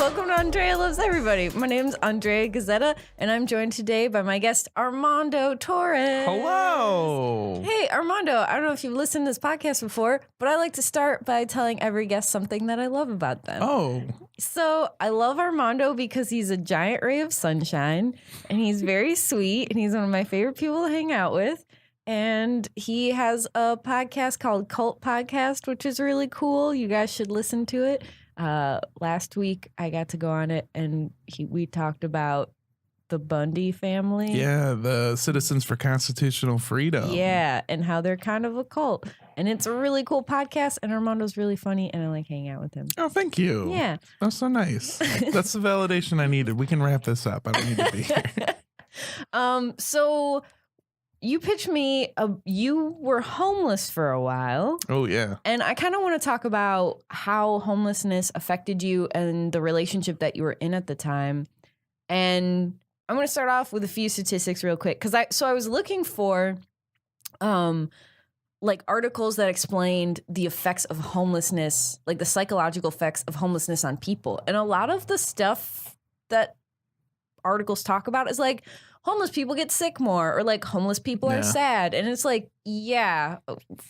welcome to Andrea Loves Everybody. My name's Andrea Gazzetta, and I'm joined today by my guest, Armando Torres. Hello. Hey, Armando, I don't know if you've listened to this podcast before, but I like to start by telling every guest something that I love about them. Oh. So I love Armando because he's a giant ray of sunshine, and he's very sweet, and he's one of my favorite people to hang out with. And he has a podcast called Cult Podcast, which is really cool. You guys should listen to it. Last week I got to go on it, and we talked about the Bundy family. Yeah, the Citizens for Constitutional Freedom. Yeah, and how they're kind of a cult. And it's a really cool podcast, and Armando's really funny, and I like hanging out with him. Oh, thank you. Yeah. That's so nice. That's the validation I needed. We can wrap this up. I don't need to be here. So you pitched me, you were homeless for a while. Oh, yeah. And I kind of want to talk about how homelessness affected you and the relationship that you were in at the time. And I'm going to start off with a few statistics real quick. I was looking for like articles that explained the effects of homelessness, like the psychological effects of homelessness on people. And a lot of the stuff that articles talk about is like, homeless people get sick more, or like homeless people are sad. And it's like, yeah,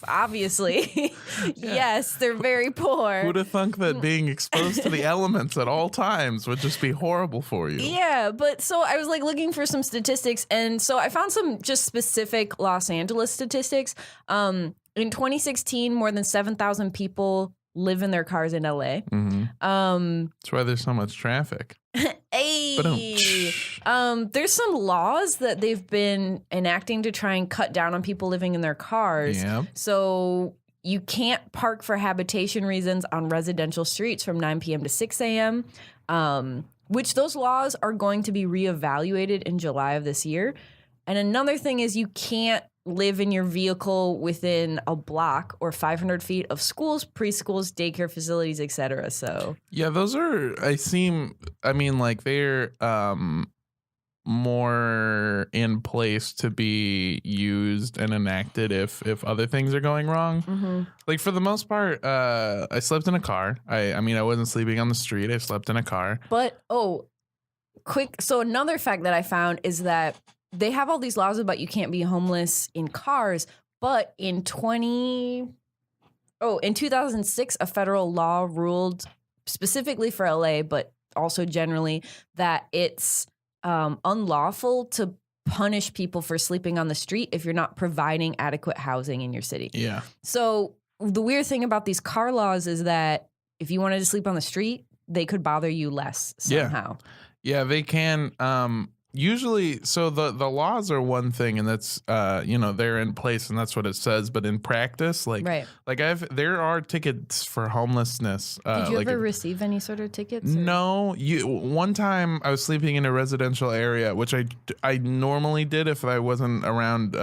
obviously. Yes, they're very poor. Who'd have thunk that being exposed to the elements at all times would just be horrible for you? Yeah, but so I was like looking for some statistics, and so I found some just specific Los Angeles statistics. In 2016, more than 7,000 people live in their cars in LA. Mm-hmm. That's why there's so much traffic. Hey, there's some laws that they've been enacting to try and cut down on people living in their cars. Yep. So you can't park for habitation reasons on residential streets from 9 p.m. to 6 a.m., which those laws are going to be reevaluated in July of this year. And another thing is you can't live in your vehicle within a block or 500 feet of schools, preschools, daycare facilities, etc. So yeah, those are, they're more in place to be used and enacted if other things are going wrong. Mm-hmm. Like for the most part, I slept in a car. I wasn't sleeping on the street. I slept in a car. But, so another fact that I found is that they have all these laws about you can't be homeless in cars, but in 2006, a federal law ruled specifically for LA, but also generally, that it's unlawful to punish people for sleeping on the street if you're not providing adequate housing in your city. Yeah. So the weird thing about these car laws is that if you wanted to sleep on the street, they could bother you less somehow. Yeah, they can. Usually, so the laws are one thing, and that's they're in place, and that's what it says. But in practice, there are tickets for homelessness. Did you ever receive any sort of tickets? No. One time I was sleeping in a residential area, which I normally did if I wasn't around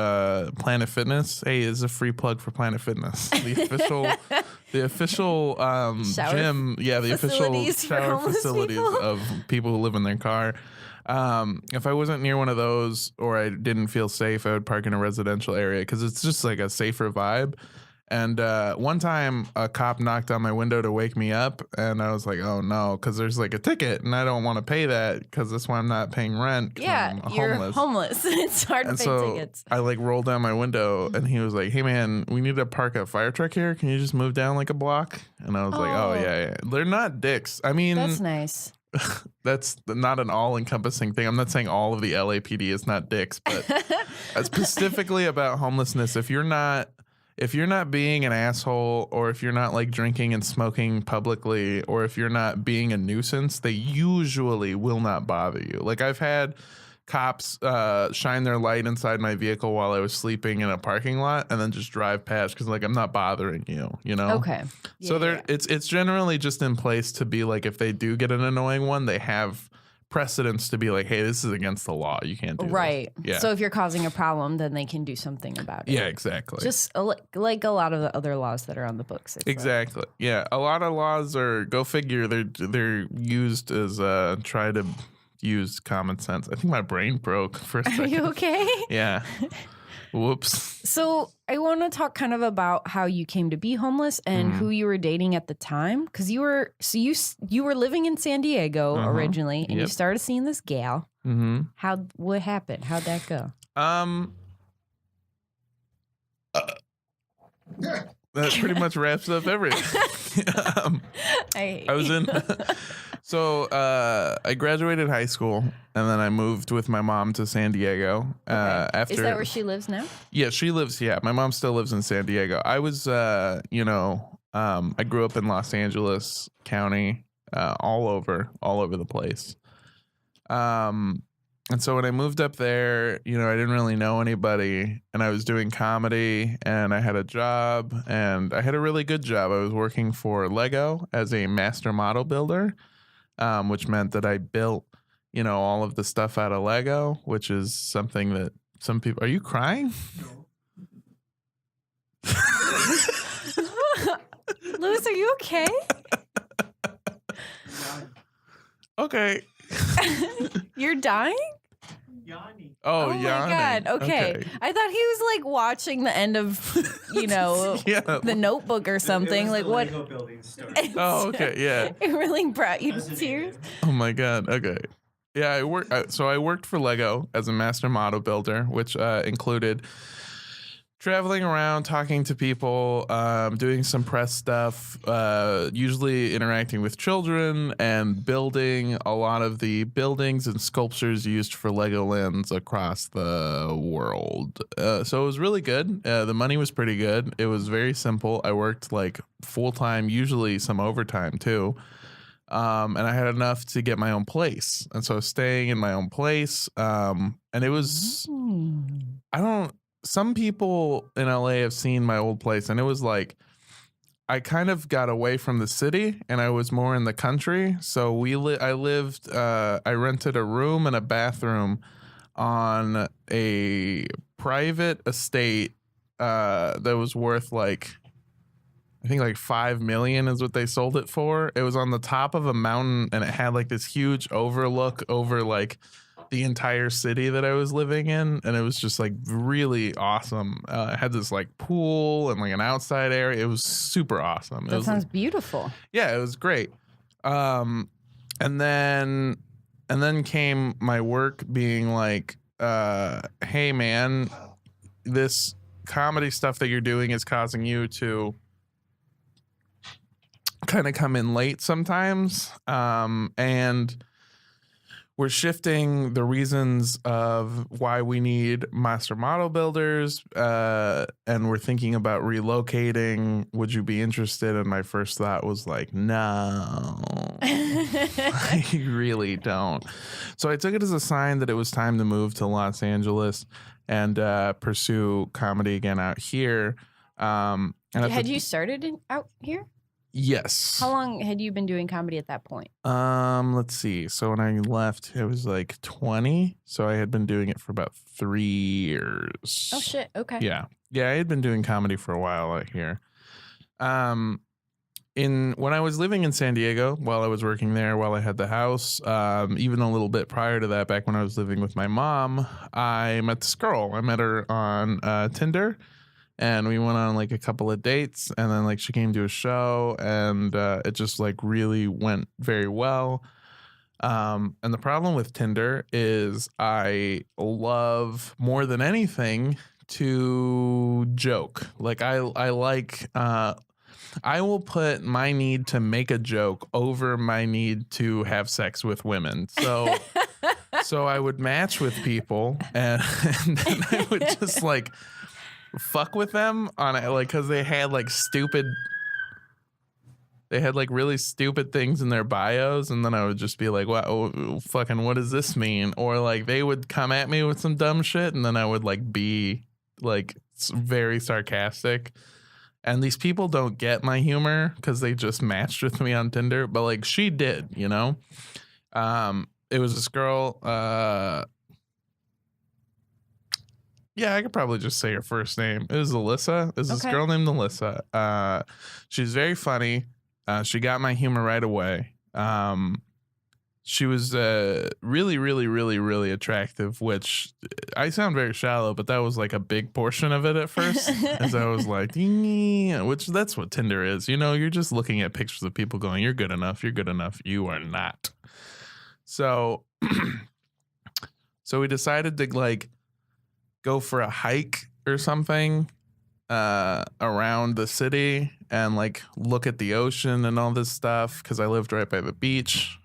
Planet Fitness. Hey, is a free plug for Planet Fitness, the official gym. Yeah, the official shower facilities of people who live in their car. If I wasn't near one of those or I didn't feel safe, I would park in a residential area because it's just like a safer vibe. And one time a cop knocked on my window to wake me up, and I was like, oh no, because there's like a ticket and I don't want to pay that because that's why I'm not paying rent. Yeah, you're homeless. It's hard to pay tickets. I rolled down my window, and he was like, hey man, we need to park a fire truck here. Can you just move down like a block? And I was like, oh yeah. They're not dicks. I mean, that's nice. That's not an all-encompassing thing. I'm not saying all of the LAPD is not dicks, but specifically about homelessness, if you're not being an asshole, or if you're not like drinking and smoking publicly, or if you're not being a nuisance, they usually will not bother you. Like I've had cops shine their light inside my vehicle while I was sleeping in a parking lot and then just drive past because like I'm not bothering you, you know? Okay. Yeah, so it's generally just in place to be like if they do get an annoying one, they have precedents to be like, hey, this is against the law. You can't do right. this. Yeah. So if you're causing a problem, then they can do something about it. Yeah, exactly. Just like a lot of the other laws that are on the books. Exactly. Yeah. A lot of laws are, go figure, they're used as try to use common sense. I think my brain broke for a second. Are you okay? Yeah. Whoops. So I want to talk kind of about how you came to be homeless and who you were dating at the time, because you were living in San Diego originally, and you started seeing this gal. What happened? How'd that go? That pretty much wraps up everything. I was in. So I graduated high school, and then I moved with my mom to San Diego. After, is that where she lives now? Yeah, she lives. Yeah, my mom still lives in San Diego. I was, I grew up in Los Angeles County, all over the place. And so when I moved up there, I didn't really know anybody, and I was doing comedy, and I had a job, and I had a really good job. I was working for Lego as a master model builder, which meant that I built, all of the stuff out of Lego, which is something that some people... Are you crying? No. Louis, are you okay? Okay. You're dying? Yanni. Oh my God. Okay. I thought he was like watching the end of, the Notebook or something. Like what? Lego building story. Oh, okay. Yeah. It really brought you to tears. Oh my God. Okay. Yeah, I worked for Lego as a master model builder, which included traveling around, talking to people, doing some press stuff, usually interacting with children, and building a lot of the buildings and sculptures used for Legolands across the world. So it was really good. The money was pretty good. It was very simple. I worked like full time, usually some overtime too. And I had enough to get my own place. And so I was staying in my own place. And it was, some people in LA have seen my old place, and it was like, I kind of got away from the city and I was more in the country. So I rented a room and a bathroom on a private estate that was worth like, I think like $5 million is what they sold it for. It was on the top of a mountain, and it had like this huge overlook over like the entire city that I was living in, and it was just like really awesome. It had this like pool and like an outside area. It was super awesome. That sounds beautiful. Yeah, it was great. And then came my work being like, hey man, this comedy stuff that you're doing is causing you to kind of come in late sometimes. And we're shifting the reasons of why we need master model builders, and we're thinking about relocating. Would you be interested? And my first thought was like, no, I really don't. So I took it as a sign that it was time to move to Los Angeles and pursue comedy again out here. And had you started out here? Yes. How long had you been doing comedy at that point? Let's see. So when I left, it was like 20. So I had been doing it for about 3 years. Oh shit. Okay. Yeah. I had been doing comedy for a while out here. When I was living in San Diego, while I was working there, while I had the house, even a little bit prior to that, back when I was living with my mom, I met this girl. I met her on Tinder. And we went on like a couple of dates, and then like she came to a show, and it just like really went very well. And the problem with Tinder is I love more than anything to joke. Like I will put my need to make a joke over my need to have sex with women. So so I would match with people, and then I would just like fuck with them on it, like, because they had like really stupid things in their bios, and then I would just be like, wow, fucking what does this mean? Or like they would come at me with some dumb shit, and then I would like be like very sarcastic. And these people don't get my humor because they just matched with me on Tinder, but like she did, It was this girl, yeah, I could probably just say her first name. It was Alyssa. There's this girl named Alyssa. She's very funny. She got my humor right away. she was really, really, really, really attractive, which I sound very shallow, but that was like a big portion of it at first. As I was like, which that's what Tinder is. You know, you're just looking at pictures of people going, you're good enough. You're good enough. You are not. So, so we decided to like go for a hike or something around the city and like look at the ocean and all this stuff because I lived right by the beach.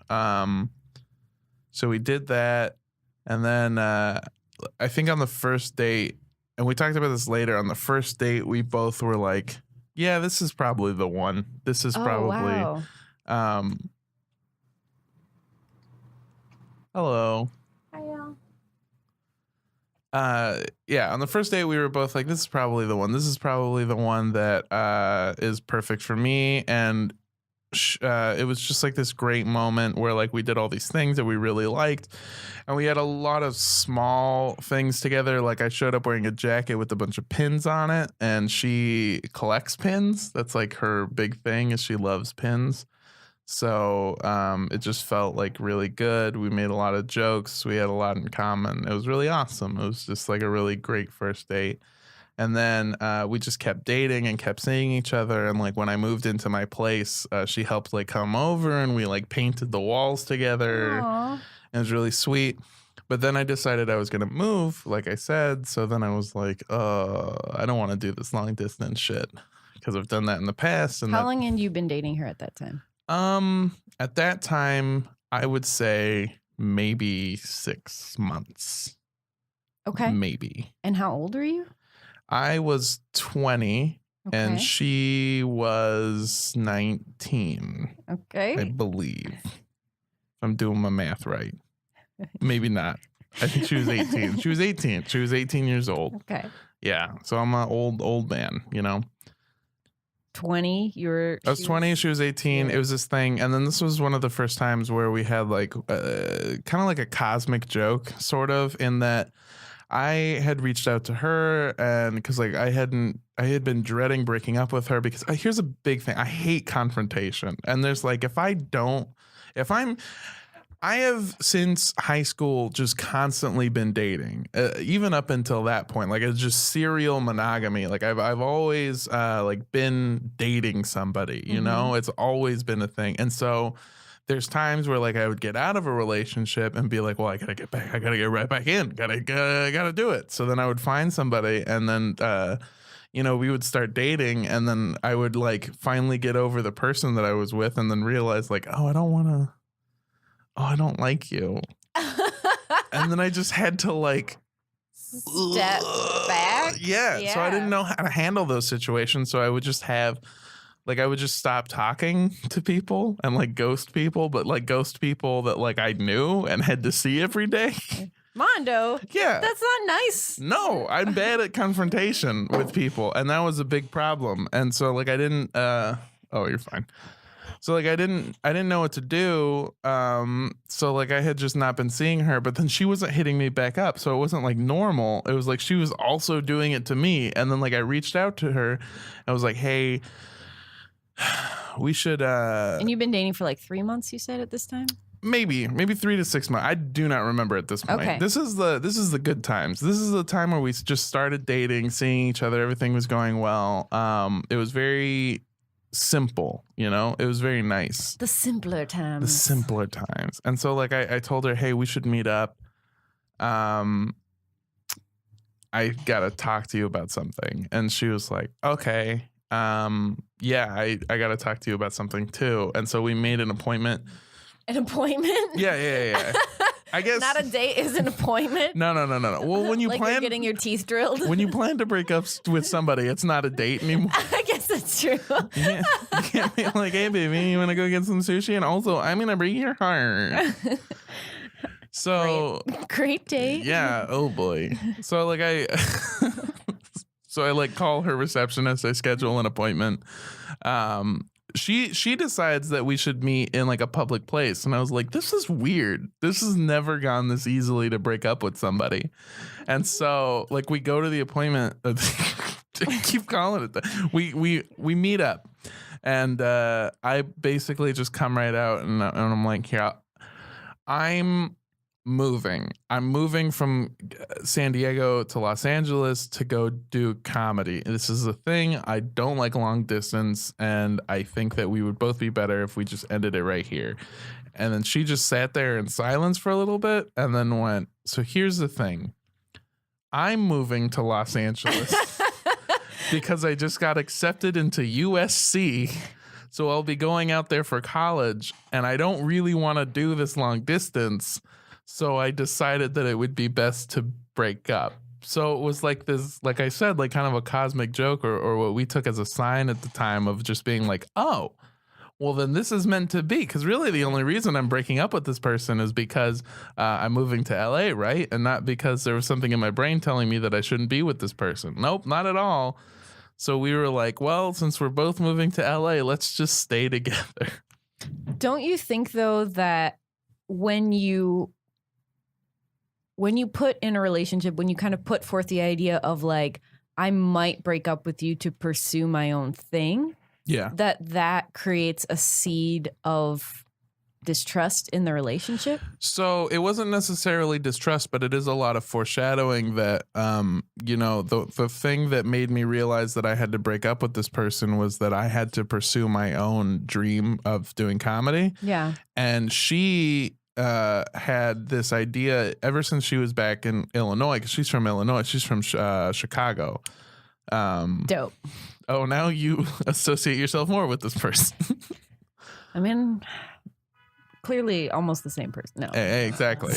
So we did that, and then I think on the first date, and we talked about this later, on the first date we both were like, yeah, this is probably the one. This is probably wow. Hello. Hi, y'all. Yeah, on the first date we were both like, this is probably the one. This is probably the one that is perfect for me. And it was just like this great moment where like we did all these things that we really liked, and we had a lot of small things together. Like I showed up wearing a jacket with a bunch of pins on it, and she collects pins. That's like her big thing, is she loves pins. So it just felt like really good. We made a lot of jokes. We had a lot in common. It was really awesome. It was just like a really great first date. And then we just kept dating and kept seeing each other. And like when I moved into my place, she helped like come over, and we like painted the walls together. Aww. It was really sweet. But then I decided I was going to move, like I said. So then I was like, I don't want to do this long distance shit because I've done that in the past. And How long had you been dating her at that time? At that time, I would say maybe 6 months. Okay. Maybe. And how old were you? I was 20 and she was 19. Okay. I believe. If I'm doing my math right. Maybe not. I think she was 18. She was 18. She was 18 years old. Okay. Yeah. So I'm an old man, you know. 20. I was 20. She was 18. It was this thing. And then this was one of the first times where we had like kind of like a cosmic joke, sort of, in that I had reached out to her, and because like I had been dreading breaking up with her because here's a big thing. I hate confrontation. And there's like, I have since high school just constantly been dating, even up until that point. Like it's just serial monogamy. Like I've always like been dating somebody, you know, it's always been a thing. And so there's times where like I would get out of a relationship and be like, well, I gotta get back. I gotta get right back in. Gotta do it. So then I would find somebody, and then, you know, we would start dating, and then I would like finally get over the person that I was with, and then realize like, I don't like you. And then I just had to like step back. Yeah. So I didn't know how to handle those situations. So I would just I would just stop talking to people and like ghost people, but like ghost people that like I knew and had to see every day. Mondo. Yeah. That's not nice. No, I'm bad at confrontation with people, and that was a big problem. And so like I didn't you're fine. So like I didn't know what to do. So like I had just not been seeing her, but then she wasn't hitting me back up. So it wasn't like normal. It was like she was also doing it to me. And then like I reached out to her. I was like, hey, we should And you've been dating for like 3 months, you said, at this time? maybe 3 to 6 months. I do not remember at this point. Okay. This is the good times. This is the time where we just started dating, seeing each other. Everything was going well. It was very simple, you know. It was very nice. The simpler times. And so like I told her, hey, we should meet up. I gotta talk to you about something. And she was like, okay. Yeah, I gotta talk to you about something too. And so we made an appointment. An appointment? Yeah. I guess not a date is an appointment. No. Well, when you like plan you're getting your teeth drilled. when you plan to break up with somebody, it's not a date anymore. I guess that's true. You can't be like, hey baby, you want to go get some sushi? And also, I'm gonna break your heart. So great date. Yeah. Oh boy. So like I like call her receptionist. I schedule an appointment. She decides that we should meet in like a public place. And I was like, this is weird. This has never gone this easily to break up with somebody. And so like we go to the appointment. Keep calling it that. We meet up, and I basically just come right out, and I'm like, here, I'm moving. I'm moving from San Diego to Los Angeles to go do comedy. This is a thing. I don't like long distance, and I think that we would both be better if we just ended it right here. And then she just sat there in silence for a little bit and then went, so here's the thing. I'm moving to Los Angeles because I just got accepted into USC. So I'll be going out there for college, and I don't really want to do this long distance. So I decided that it would be best to break up. So it was like this, like I said, like kind of a cosmic joke or what we took as a sign at the time of just being like, oh, well, then this is meant to be. Because really the only reason I'm breaking up with this person is because I'm moving to LA, right? And not because there was something in my brain telling me that I shouldn't be with this person. Nope, not at all. So we were like, well, since we're both moving to LA, let's just stay together. Don't you think, though, that when you put in a relationship, when you kind of put forth the idea of like, I might break up with you to pursue my own thing, Yeah. that creates a seed of distrust in the relationship? So it wasn't necessarily distrust, but it is a lot of foreshadowing that, the thing that made me realize that I had to break up with this person was that I had to pursue my own dream of doing comedy. Yeah. And she had this idea ever since she was back in Illinois, because she's from Illinois. She's from Chicago. Dope. Oh, now you associate yourself more with this person. I mean, clearly almost the same person. No. Exactly.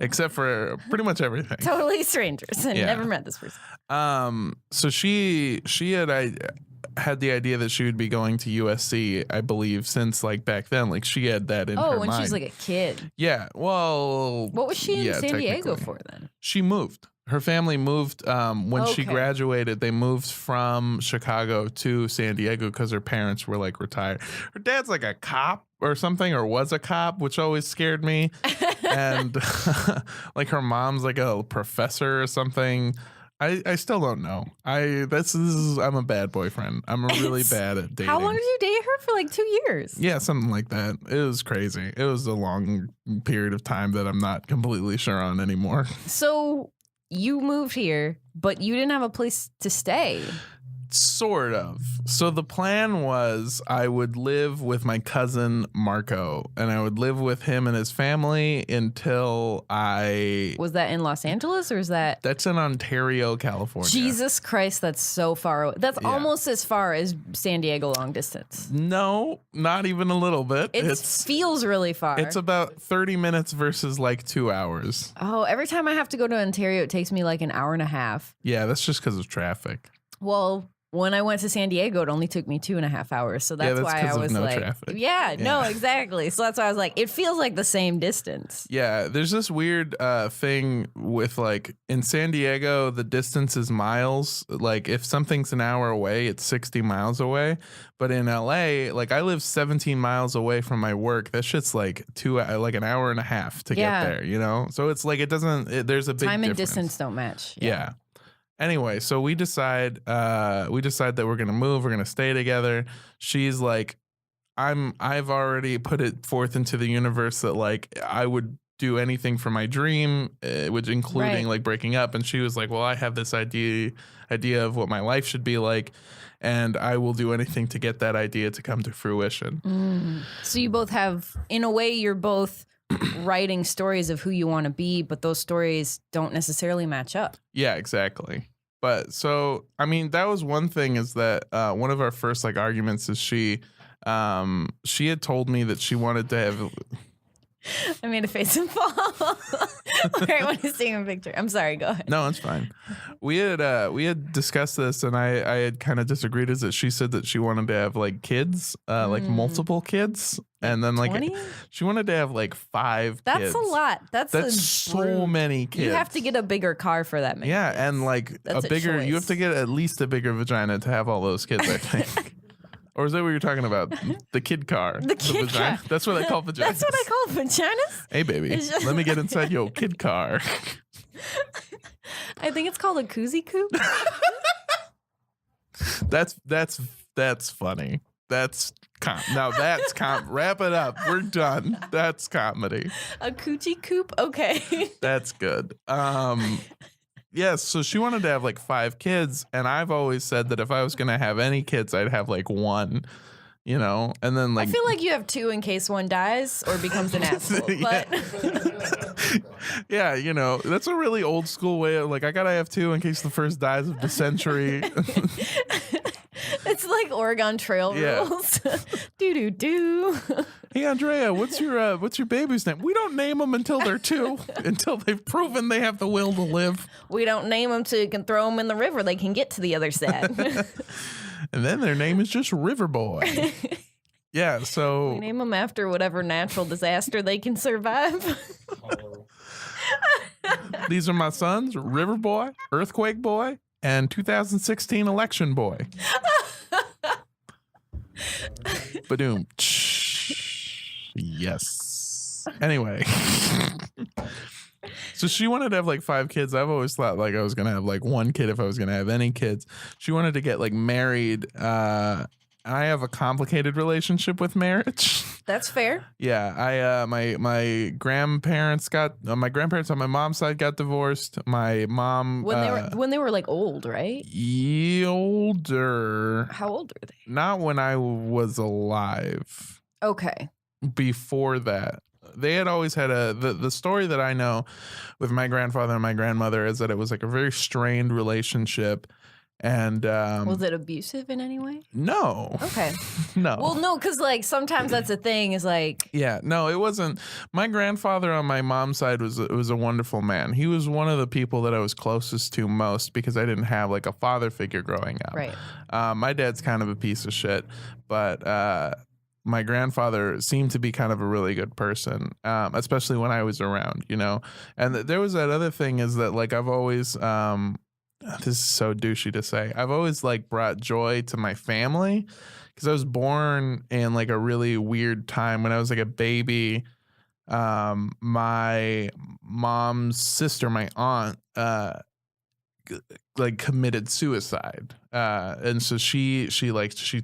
Except for pretty much everything. Totally strangers and never met this person. So she had the idea that she would be going to USC, I believe, since like back then. Like she had that in her mind. Oh, when she was like a kid. Yeah. Well, what was she in San Diego for then? She moved. Her family moved when she graduated. They moved from Chicago to San Diego because her parents were like retired. Her dad's like a cop or something, or was a cop, which always scared me. And like her mom's like a professor or something. I still don't know. I'm a bad boyfriend. I'm really bad at dating. How long did you date her for? Like 2 years? Yeah, something like that. It was crazy. It was a long period of time that I'm not completely sure on anymore. So you moved here, but you didn't have a place to stay. Sort of. So the plan was I would live with my cousin Marco, and I would live with him and his family until Was that in Los Angeles, or is that? That's in Ontario, California. Jesus Christ, that's so far away. That's almost as far as San Diego long distance. No, not even a little bit. It feels really far. It's about 30 minutes versus like 2 hours. Oh, every time I have to go to Ontario, it takes me like an hour and a half. Yeah, that's just because of traffic. Well, when I went to San Diego, it only took me 2.5 hours. So that's why I was like, traffic. No, exactly. So that's why I was like, it feels like the same distance. Yeah, there's this weird thing with like in San Diego, the distance is miles. Like if something's an hour away, it's 60 miles away. But in LA, like I live 17 miles away from my work. That shit's like an hour and a half to get there, you know? So it's like there's a big time and difference. distance don't match. Yeah. Anyway, so we decide that we're gonna move, we're gonna stay together. She's like, I've already put it forth into the universe that like I would do anything for my dream, which including like breaking up. And she was like, well, I have this idea of what my life should be like, and I will do anything to get that idea to come to fruition. So you both have, in a way, you're both writing stories of who you want to be, but those stories don't necessarily match up. Yeah, exactly. But so, I mean, that was one thing, is that one of our first like arguments is she had told me that she wanted to have. I made a face and fall right when he's taking a picture. I'm sorry, go ahead. No, it's fine. We had discussed this, and I had kind of disagreed. Is that she said that she wanted to have like kids, like multiple kids, and then like 20? She wanted to have like 5 kids. That's a lot. That's so many kids. You have to get a bigger car for that many kids. And like That's a bigger. You have to get at least a bigger vagina to have all those kids, I think. Or is that what you're talking about? The kid car. The kid car. That's what I call vaginas. That's what I call vaginas? Hey, baby. Let me get inside your kid car. I think it's called a koozie coupe. That's funny. That's Now that's wrap it up. We're done. That's comedy. A coochie coop? Okay. That's good. Yes, so she wanted to have like 5 kids, and I've always said that if I was gonna have any kids, I'd have like 1, you know, and then like I feel like you have 2 in case one dies or becomes an asshole. But yeah, you know, that's a really old school way of like I gotta have 2 in case the first dies of dysentery. it's like Oregon Trail rules. Do. Hey Andrea, what's your baby's name? We don't name them until they're 2, until they've proven they have the will to live. We don't name them so you can throw them in the river. They can get to the other side. And then their name is just River Boy. Yeah, so we name them after whatever natural disaster they can survive. These are my sons, River Boy, Earthquake Boy, and 2016 Election Boy. Badoom. Yes. Anyway. So she wanted to have like 5 kids. I've always thought like I was going to have like 1 kid if I was going to have any kids. She wanted to get like married. I have a complicated relationship with marriage. That's fair. Yeah, my grandparents on my mom's side got divorced. My mom when they were like old, right? Older. How old were they? Not when I was alive. Okay. Before that. They had always had the story that I know with my grandfather and my grandmother is that it was like a very strained relationship. And was it abusive in any way? No. Okay. No. Well, no, because like sometimes that's a thing. Is like yeah, no, it wasn't. My grandfather on my mom's side was a wonderful man. He was one of the people that I was closest to most because I didn't have like a father figure growing up. Right. My dad's kind of a piece of shit, but my grandfather seemed to be kind of a really good person, especially when I was around, you know. And there was that other thing is that like I've always this is so douchey to say. I've always like brought joy to my family because I was born in like a really weird time when I was like a baby. My mom's sister, my aunt, like committed suicide. And so she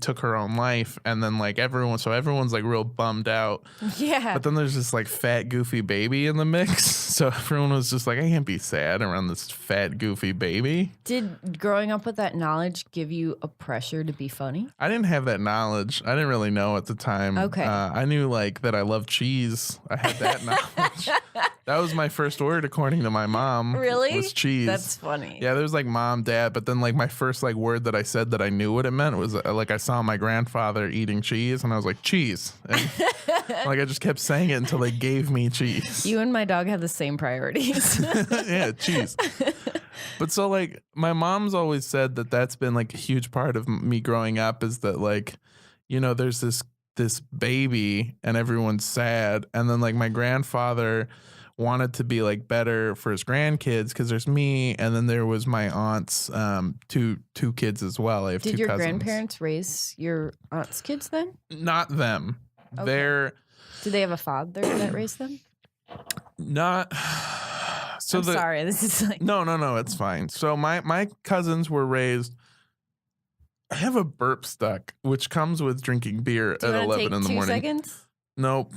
took her own life, and then like everyone's like real bummed out. Yeah. But then there's this like fat goofy baby in the mix. So everyone was just like, I can't be sad around this fat goofy baby. Did growing up with that knowledge give you a pressure to be funny? I didn't have that knowledge. I didn't really know at the time. Okay. I knew like that I love cheese. I had that knowledge. That was my first word according to my mom. Really? Was cheese. That's funny. Yeah, there was like mom, dad, but then like my first like word that I said that I knew what it meant was like I saw my grandfather eating cheese and I was like, cheese. And like I just kept saying it until they gave me cheese. You and my dog have the same priorities. Yeah, cheese. But so like my mom's always said that that's been like a huge part of me growing up is that like, you know, there's this baby and everyone's sad. And then like my grandfather wanted to be like better for his grandkids because there's me and then there was my aunt's two kids as well. I have Did two your cousins. grandparents raise your aunt's kids then? Not them. Okay. They're Did they have a father that raised them? not. So I'm sorry. This is like no, it's fine. So my cousins were raised. I have a burp stuck, which comes with drinking beer Do you at want to 11 take in the 2 morning. seconds? Nope.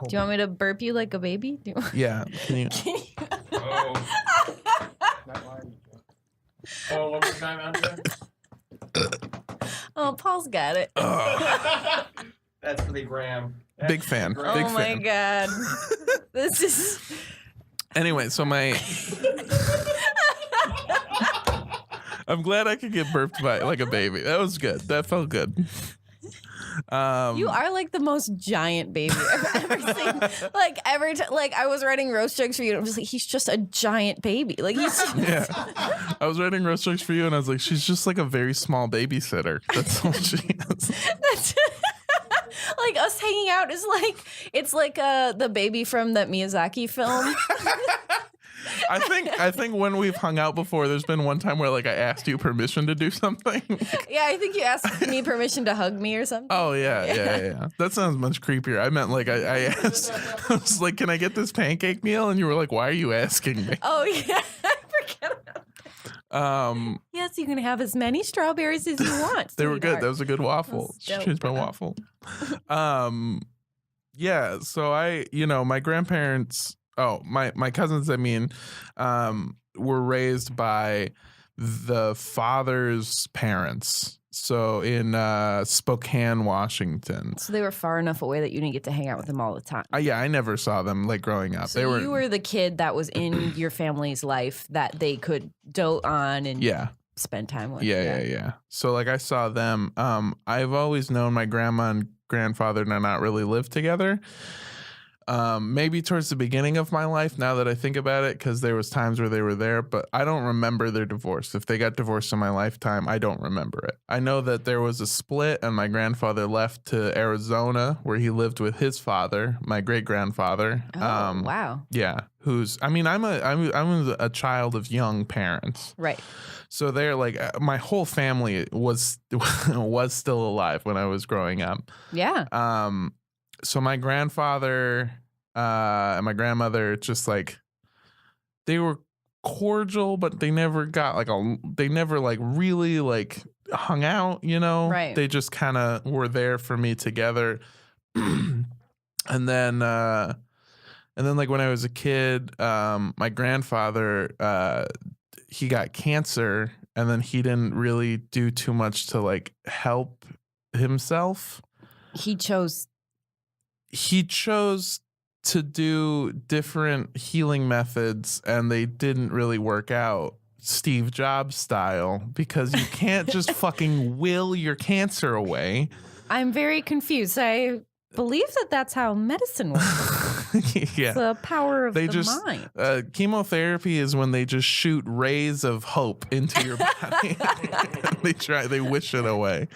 Do you want me to burp you like a baby? Yeah. Can you? Oh. Oh, one more time, Andrea. Oh, Paul's got it. That's for the gram. Big fan. Gram. Big Oh my fan. god. This is Anyway, so I'm glad I could get burped by like a baby. That was good. That felt good. you are like the most giant baby I've ever seen. Like every time, like I was writing roast jokes for you, and I'm just like, he's just a giant baby. Like he's just, Yeah. I was writing roast jokes for you, and I was like, she's just like a very small babysitter. That's all she is. That's like us hanging out is like it's like the baby from that Miyazaki film. I think when we've hung out before, there's been one time where like I asked you permission to do something. Yeah, I think you asked me permission to hug me or something. Oh yeah. That sounds much creepier. I meant like I asked. I was like, "Can I get this pancake meal?" And you were like, "Why are you asking me?" Oh yeah, I forget about Yes, you can have as many strawberries as you want. They were good. sweetheart. That was a good waffle. That was Change my dope. waffle. Yeah. So my grandparents. Oh, my cousins. I mean, were raised by the father's parents. So in Spokane, Washington. So they were far enough away that you didn't get to hang out with them all the time. Yeah, I never saw them like growing up. So you were the kid that was in your family's life that they could dote on and spend time with. Yeah. So like I saw them. I've always known my grandma and grandfather to not really live together. Maybe towards the beginning of my life, now that I think about it, because there was times where they were there, but I don't remember their divorce. If they got divorced in my lifetime, I don't remember it. I know that there was a split and my grandfather left to Arizona where he lived with his father, my great grandfather. Oh, wow. Yeah. I'm a child of young parents. Right. So they're like, my whole family was still alive when I was growing up. Yeah. So my grandfather and my grandmother just like, they were cordial, but they never got they never like really like hung out, you know? Right. They just kind of were there for me together. And then like when I was a kid, my grandfather, he got cancer, and then he didn't really do too much to like help himself. He chose to do different healing methods, and they didn't really work out Steve Jobs style, because you can't just fucking will your cancer away. I'm very confused. I believe that's how medicine works. Yeah. The power of the mind. Chemotherapy is when they just shoot rays of hope into your body. They wish it away.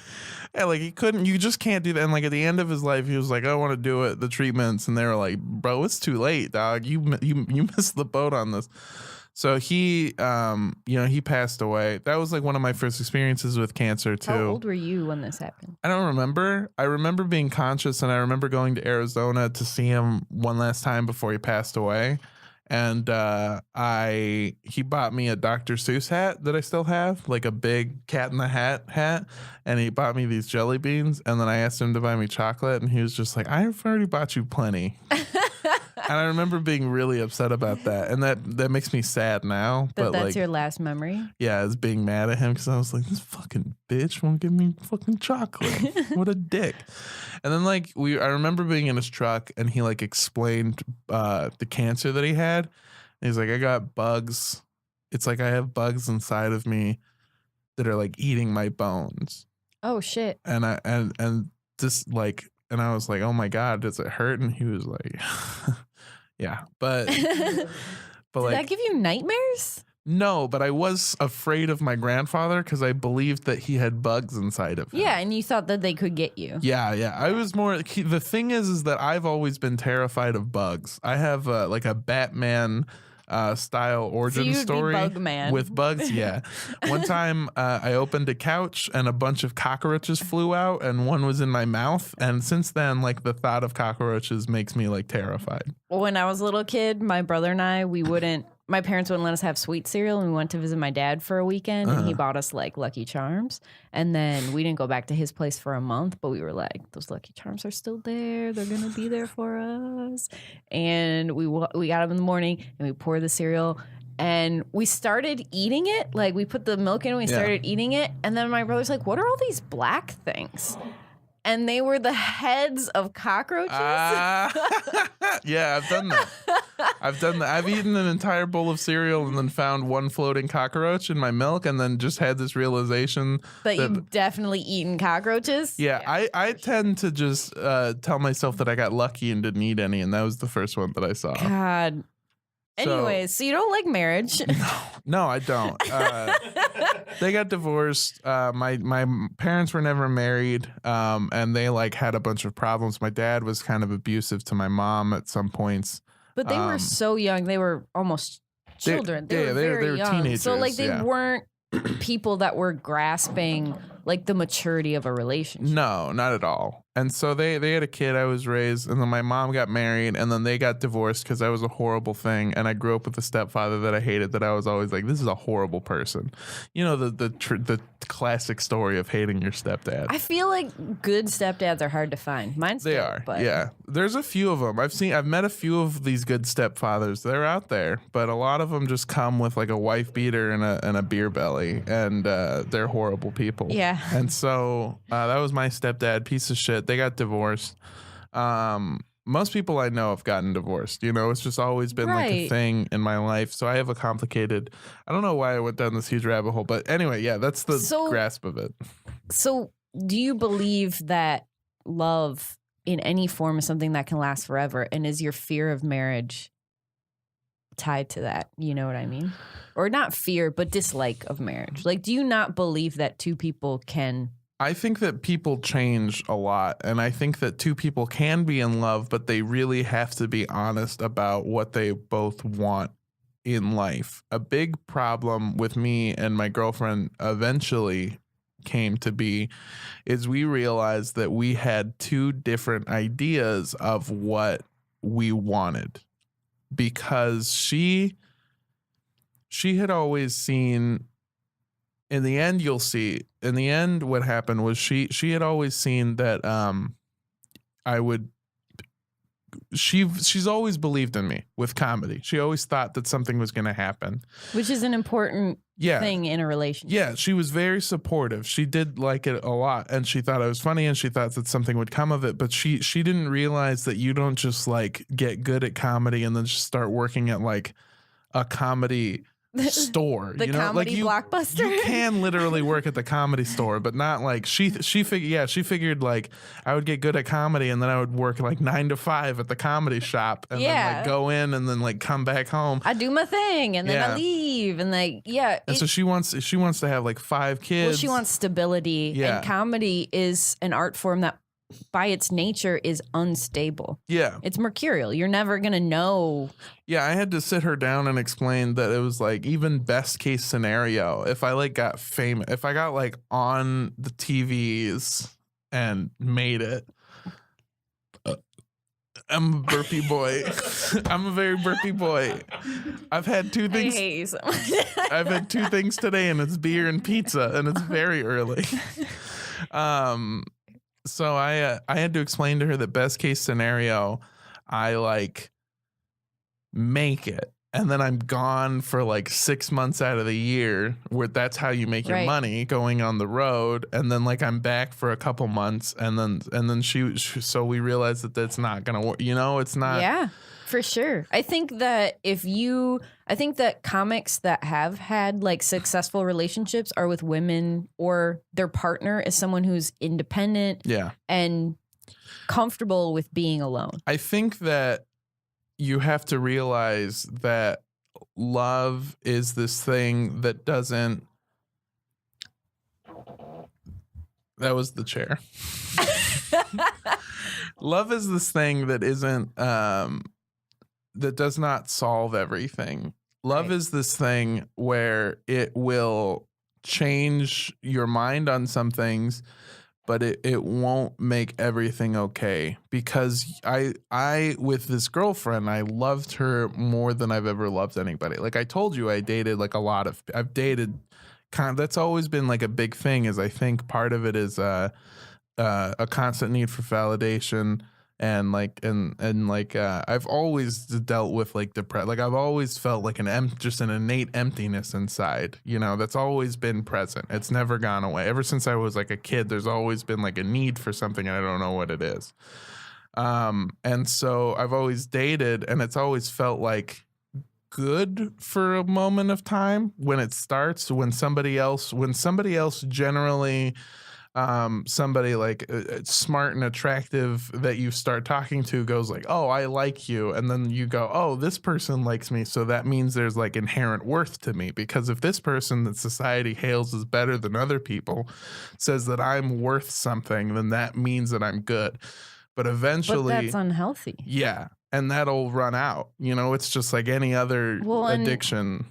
Yeah, like you just can't do that. And like at the end of his life, he was like, I want to do it, the treatments. And they were like, bro, it's too late, dog. You missed the boat on this. So he passed away. That was like one of my first experiences with cancer too. How old were you when this happened? I don't remember. I remember being conscious, and I remember going to Arizona to see him one last time before he passed away. And he bought me a Dr. Seuss hat that I still have, like a big Cat in the Hat, and he bought me these jelly beans. And then I asked him to buy me chocolate, and he was just like, I've already bought you plenty. And I remember being really upset about that, and that makes me sad now. But that's like, your last memory? Yeah, I was being mad at him because I was like, this fucking bitch won't give me fucking chocolate. What a dick. And then like I remember being in his truck, and he like explained the cancer that he had. And he's like, I got bugs. It's like I have bugs inside of me that are like eating my bones. Oh shit. And I was like, oh my God, does it hurt? And he was like, yeah, but Did like, that give you nightmares? No, but I was afraid of my grandfather because I believed that he had bugs inside of him. Yeah, and you thought that they could get you. Yeah. I was more. The thing is that I've always been terrified of bugs. I have like a Batman style origin story with bugs. Yeah. One time I opened a couch and a bunch of cockroaches flew out, and one was in my mouth. And since then, like the thought of cockroaches makes me like terrified. When I was a little kid, my brother and I, my parents wouldn't let us have sweet cereal, and we went to visit my dad for a weekend, and he bought us like Lucky Charms. And then we didn't go back to his place for a month, but we were like, those Lucky Charms are still there. They're going to be there for us. And we got up in the morning and we poured the cereal, and we started eating it. Like we put the milk in and we started eating it. And then my brother's like, what are all these black things? And they were the heads of cockroaches. Yeah, I've done that. I've eaten an entire bowl of cereal and then found one floating cockroach in my milk, and then just had this realization that you've definitely eaten cockroaches. Yeah. I tend to just tell myself that I got lucky and didn't eat any, and that was the first one that I saw. God. Anyways, so you don't like marriage? No, I don't. They got divorced. My parents were never married, and they like had a bunch of problems. My dad was kind of abusive to my mom at some points. But they were so young; they were almost children. They were very young. Teenagers. So like they weren't people that were grasping like the maturity of a relationship. No, not at all. And so they had a kid. I was raised, and then my mom got married, and then they got divorced because that was a horrible thing. And I grew up with a stepfather that I hated. That I was always like, this is a horrible person. You know, the classic story of hating your stepdad. I feel like good stepdads are hard to find. Mine's They good, are, but yeah. There's a few of them. I've met a few of these good stepfathers. They're out there, but a lot of them just come with like a wife beater and a beer belly, and they're horrible people. Yeah. And so that was my stepdad, piece of shit. They got divorced. Most people I know have gotten divorced. You know, it's just always been like a Right. thing in my life. So I have a complicated. I don't know why I went down this huge rabbit hole, but anyway, yeah, that's the grasp of it. So, do you believe that love in any form is something that can last forever? And is your fear of marriage tied to that? You know what I mean? Or not fear, but dislike of marriage. Like, do you not believe that two people can? I think that people change a lot, and I think that two people can be in love, but they really have to be honest about what they both want in life. A big problem with me and my girlfriend eventually came to be is we realized that we had two different ideas of what we wanted, because she had always seen, in the end, you'll see, in the end, what happened was she had always seen that she's always believed in me with comedy. She always thought that something was going to happen. Which is an important Yeah. thing in a relationship. Yeah, she was very supportive. She did like it a lot, and she thought it was funny, and she thought that something would come of it. But she didn't realize that you don't just like get good at comedy and then just start working at like a comedy store. The you know, comedy like Blockbuster. You can literally work at the comedy store, but not like she figured like I would get good at comedy and then I would work like 9 to 5 at the comedy shop and then Yeah. like go in and then like come back home. I do my thing and then Yeah. I leave and like And so she wants to have like 5 kids. well, she wants stability. Yeah. And comedy is an art form that by its nature is unstable. Yeah. It's mercurial. You're never gonna know. Yeah, I had to sit her down and explain that it was like even best case scenario, if I like got famous, if I got like on the TVs and made it. I'm a burpee boy. I'm a very burpee boy. I've had 2 I things. hate you so much. I've had 2 things today, and it's beer and pizza, and it's very early. So I had to explain to her that best case scenario, I like make it, and then I'm gone for like 6 months out of the year, where that's how you make your Right. money, going on the road, and then like I'm back for a couple months, and then she so we realized that that's not gonna work. You know, it's not. Yeah, for sure. I think that comics that have had like successful relationships are with women or their partner is someone who's independent Yeah. and comfortable with being alone. I think that you have to realize that love is this thing that doesn't. That was the chair. Love is this thing that isn't, that does not solve everything. Love Right. is this thing where it will change your mind on some things, but it won't make everything okay. Because I with this girlfriend, I loved her more than I've ever loved anybody. Like I told you, I dated like I've dated that's always been like a big thing, is I think part of it is a constant need for validation. And I've always dealt with like depression. Like I've always felt like just an innate emptiness inside, you know, that's always been present. It's never gone away. Ever since I was like a kid, there's always been like a need for something and I don't know what it is. And so I've always dated, and it's always felt like good for a moment of time when it starts, when somebody else generally, somebody like smart and attractive that you start talking to goes like, oh, I like you. And then you go, oh, this person likes me. So that means there's like inherent worth to me, because if this person that society hails as better than other people says that I'm worth something, then that means that I'm good. But eventually, But that's unhealthy. yeah. And that'll run out. You know, it's just like any other Well, and addiction.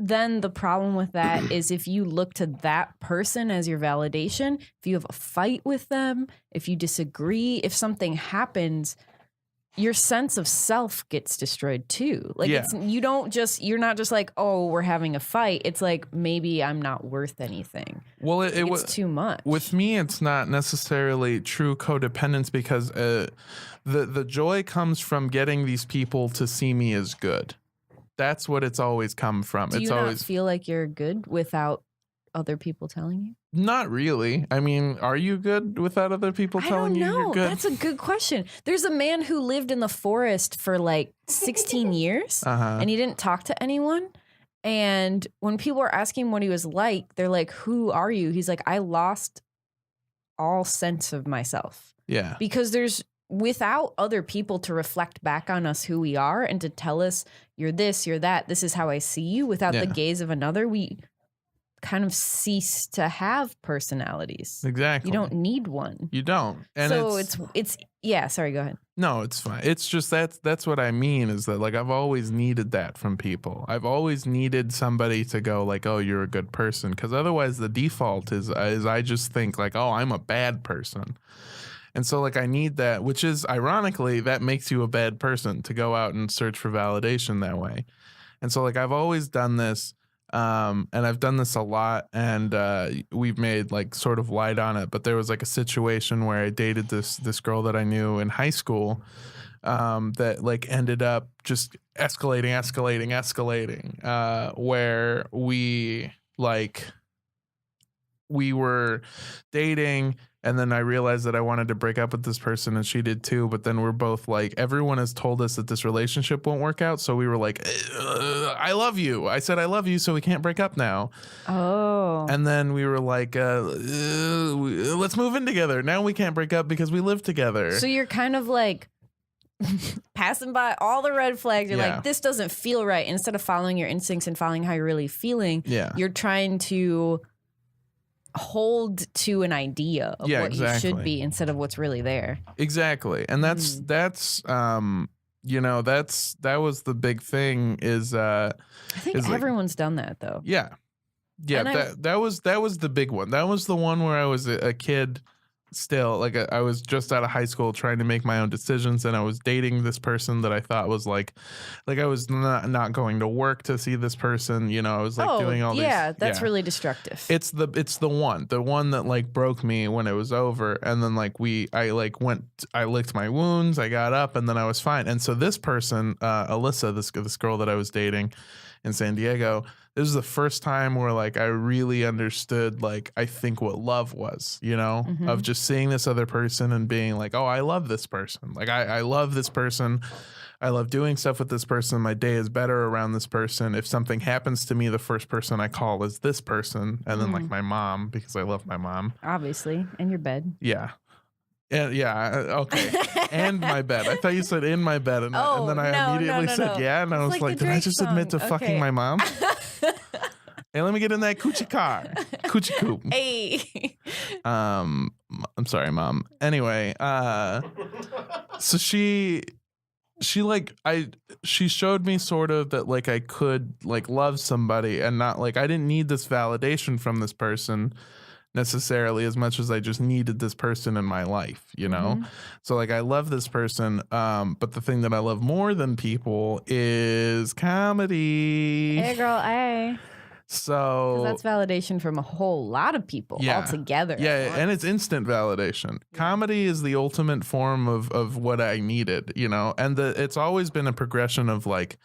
then the problem with that is if you look to that person as your validation, if you have a fight with them, if you disagree, if something happens, your sense of self gets destroyed too. Like you're not just like, oh, we're having a fight. It's like, maybe I'm not worth anything. Well, it's too much. With me, it's not necessarily true codependence because the joy comes from getting these people to see me as good. That's what it's always come from. Do you not feel like you're good without other people telling you? Not really. I mean, are you good without other people telling you you're good? That's a good question. There's a man who lived in the forest for like 16 years and he didn't talk to anyone. And when people were asking him what he was like, they're like, who are you? He's like, I lost all sense of myself. Yeah. Because without other people to reflect back on us who we are and to tell us you're this, you're that, this is how I see you, without the gaze of another, we kind of cease to have personalities. Exactly. You don't need one. You don't. And so it's yeah, sorry, go ahead. No, it's fine. It's just that's what I mean is that like I've always needed that from people. I've always needed somebody to go like, "Oh, you're a good person," because otherwise the default is I just think like, "Oh, I'm a bad person." And so like I need that, which is ironically that makes you a bad person to go out and search for validation that way. And so like I've always done this. And I've done this a lot, and we've made like sort of light on it. But there was like a situation where I dated this girl that I knew in high school that like ended up just escalating, where we were dating. And then I realized that I wanted to break up with this person and she did too. But then we're both like, everyone has told us that this relationship won't work out. So we were like, I love you. I said, I love you. So we can't break up now. Oh. And then we were like, let's move in together. Now we can't break up because we live together. So you're kind of like passing by all the red flags. You're like, this doesn't feel right. Instead of following your instincts and following how you're really feeling, you're trying to hold to an idea of what you should be instead of what's really there. Exactly. And that was the big thing is I think everyone's done that though. Yeah. That was the big one. That was the one where I was a kid still, like I was just out of high school trying to make my own decisions, and I was dating this person that I thought was like I was not going to work to see this person, I was like doing all these. Yeah, that's really destructive. It's the one that like broke me when it was over, and then like I licked my wounds, I got up, and then I was fine. And so this person, Alyssa, this girl that I was dating in San Diego, this is the first time where like I really understood like I think what love was, of just seeing this other person and being like, oh, I love this person. Like I love this person. I love doing stuff with this person. My day is better around this person. If something happens to me, the first person I call is this person. And then like my mom, because I love my mom. Obviously. And your bed. Yeah. Okay. And my bed. I thought you said in my bed. And then I immediately said, yeah. And I was like, did I just admit to fucking my mom? Hey, let me get in that coochie car. Coochie coop. Hey. I'm sorry, Mom. Anyway, so she showed me sort of that like I could like love somebody and not like I didn't need this validation from this person necessarily as much as I just needed this person in my life, So like I love this person, but the thing that I love more than people is comedy. Hey girl, hey. So that's validation from a whole lot of people altogether. Yeah, and it's instant validation. Yeah. Comedy is the ultimate form of what I needed, and it's always been a progression of like,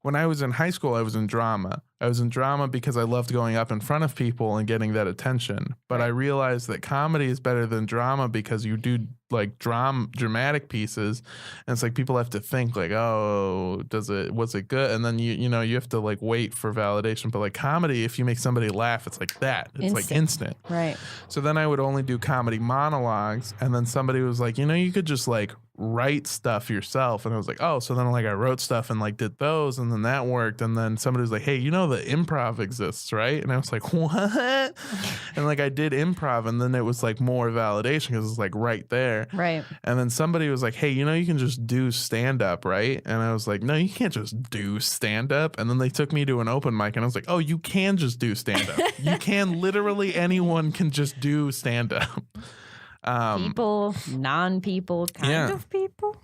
when I was in high school, I was in drama. I was in drama because I loved going up in front of people and getting that attention. But I realized that comedy is better than drama because you do like dramatic pieces, and it's like people have to think like, oh, was it good? And then you have to like wait for validation. But like comedy, if you make somebody laugh, it's like that. It's like instant. Right. So then I would only do comedy monologues, and then somebody was like, you could just like write stuff yourself. And I was like, oh, so then like I wrote stuff and like did those, and then that worked. And then somebody was like, hey, you know the improv exists, right? And I was like, what? And like I did improv, and then it was like more validation because it's like right there. Right. And then somebody was like, hey, you know you can just do stand up, right? And I was like, no, you can't just do stand up. And then they took me to an open mic, and I was like, oh, you can just do stand up. You can literally, anyone can just do stand up. People, non-people, kind of people.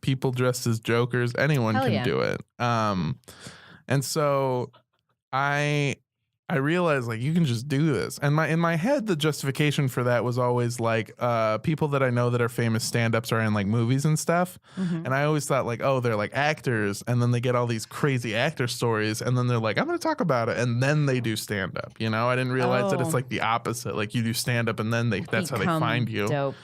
People dressed as jokers, anyone Hell can yeah. do it. And so I realized like you can just do this. And in my head, the justification for that was always like people that I know that are famous stand-ups are in like movies and stuff. Mm-hmm. And I always thought like, oh, they're like actors, and then they get all these crazy actor stories, and then they're like, I'm gonna talk about it, and then they do stand-up. You know, I didn't realize that it's like the opposite. Like you do stand-up and then that's how they find you. Dope.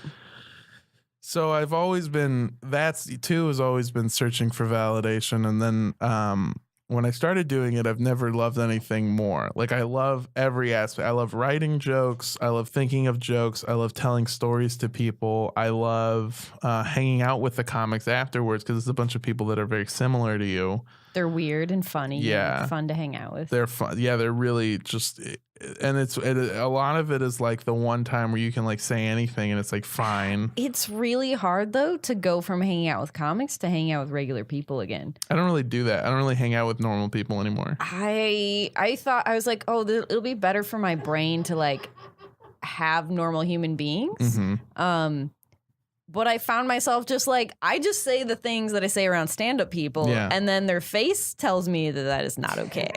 So I've always been, has always been searching for validation. And then when I started doing it, I've never loved anything more. Like I love every aspect. I love writing jokes. I love thinking of jokes. I love telling stories to people. I love hanging out with the comics afterwards because it's a bunch of people that are very similar to you. They're weird and funny. Yeah. And fun to hang out with. They're fun. Yeah, they're really just, and a lot of it is like the one time where you can like say anything and it's like fine. It's really hard though to go from hanging out with comics to hanging out with regular people again. I don't really do that. I don't really hang out with normal people anymore. I thought, I was like, oh, it'll be better for my brain to like have normal human beings. Mm-hmm. But I found myself just like, I just say the things that I say around stand-up people, and then their face tells me that is not okay.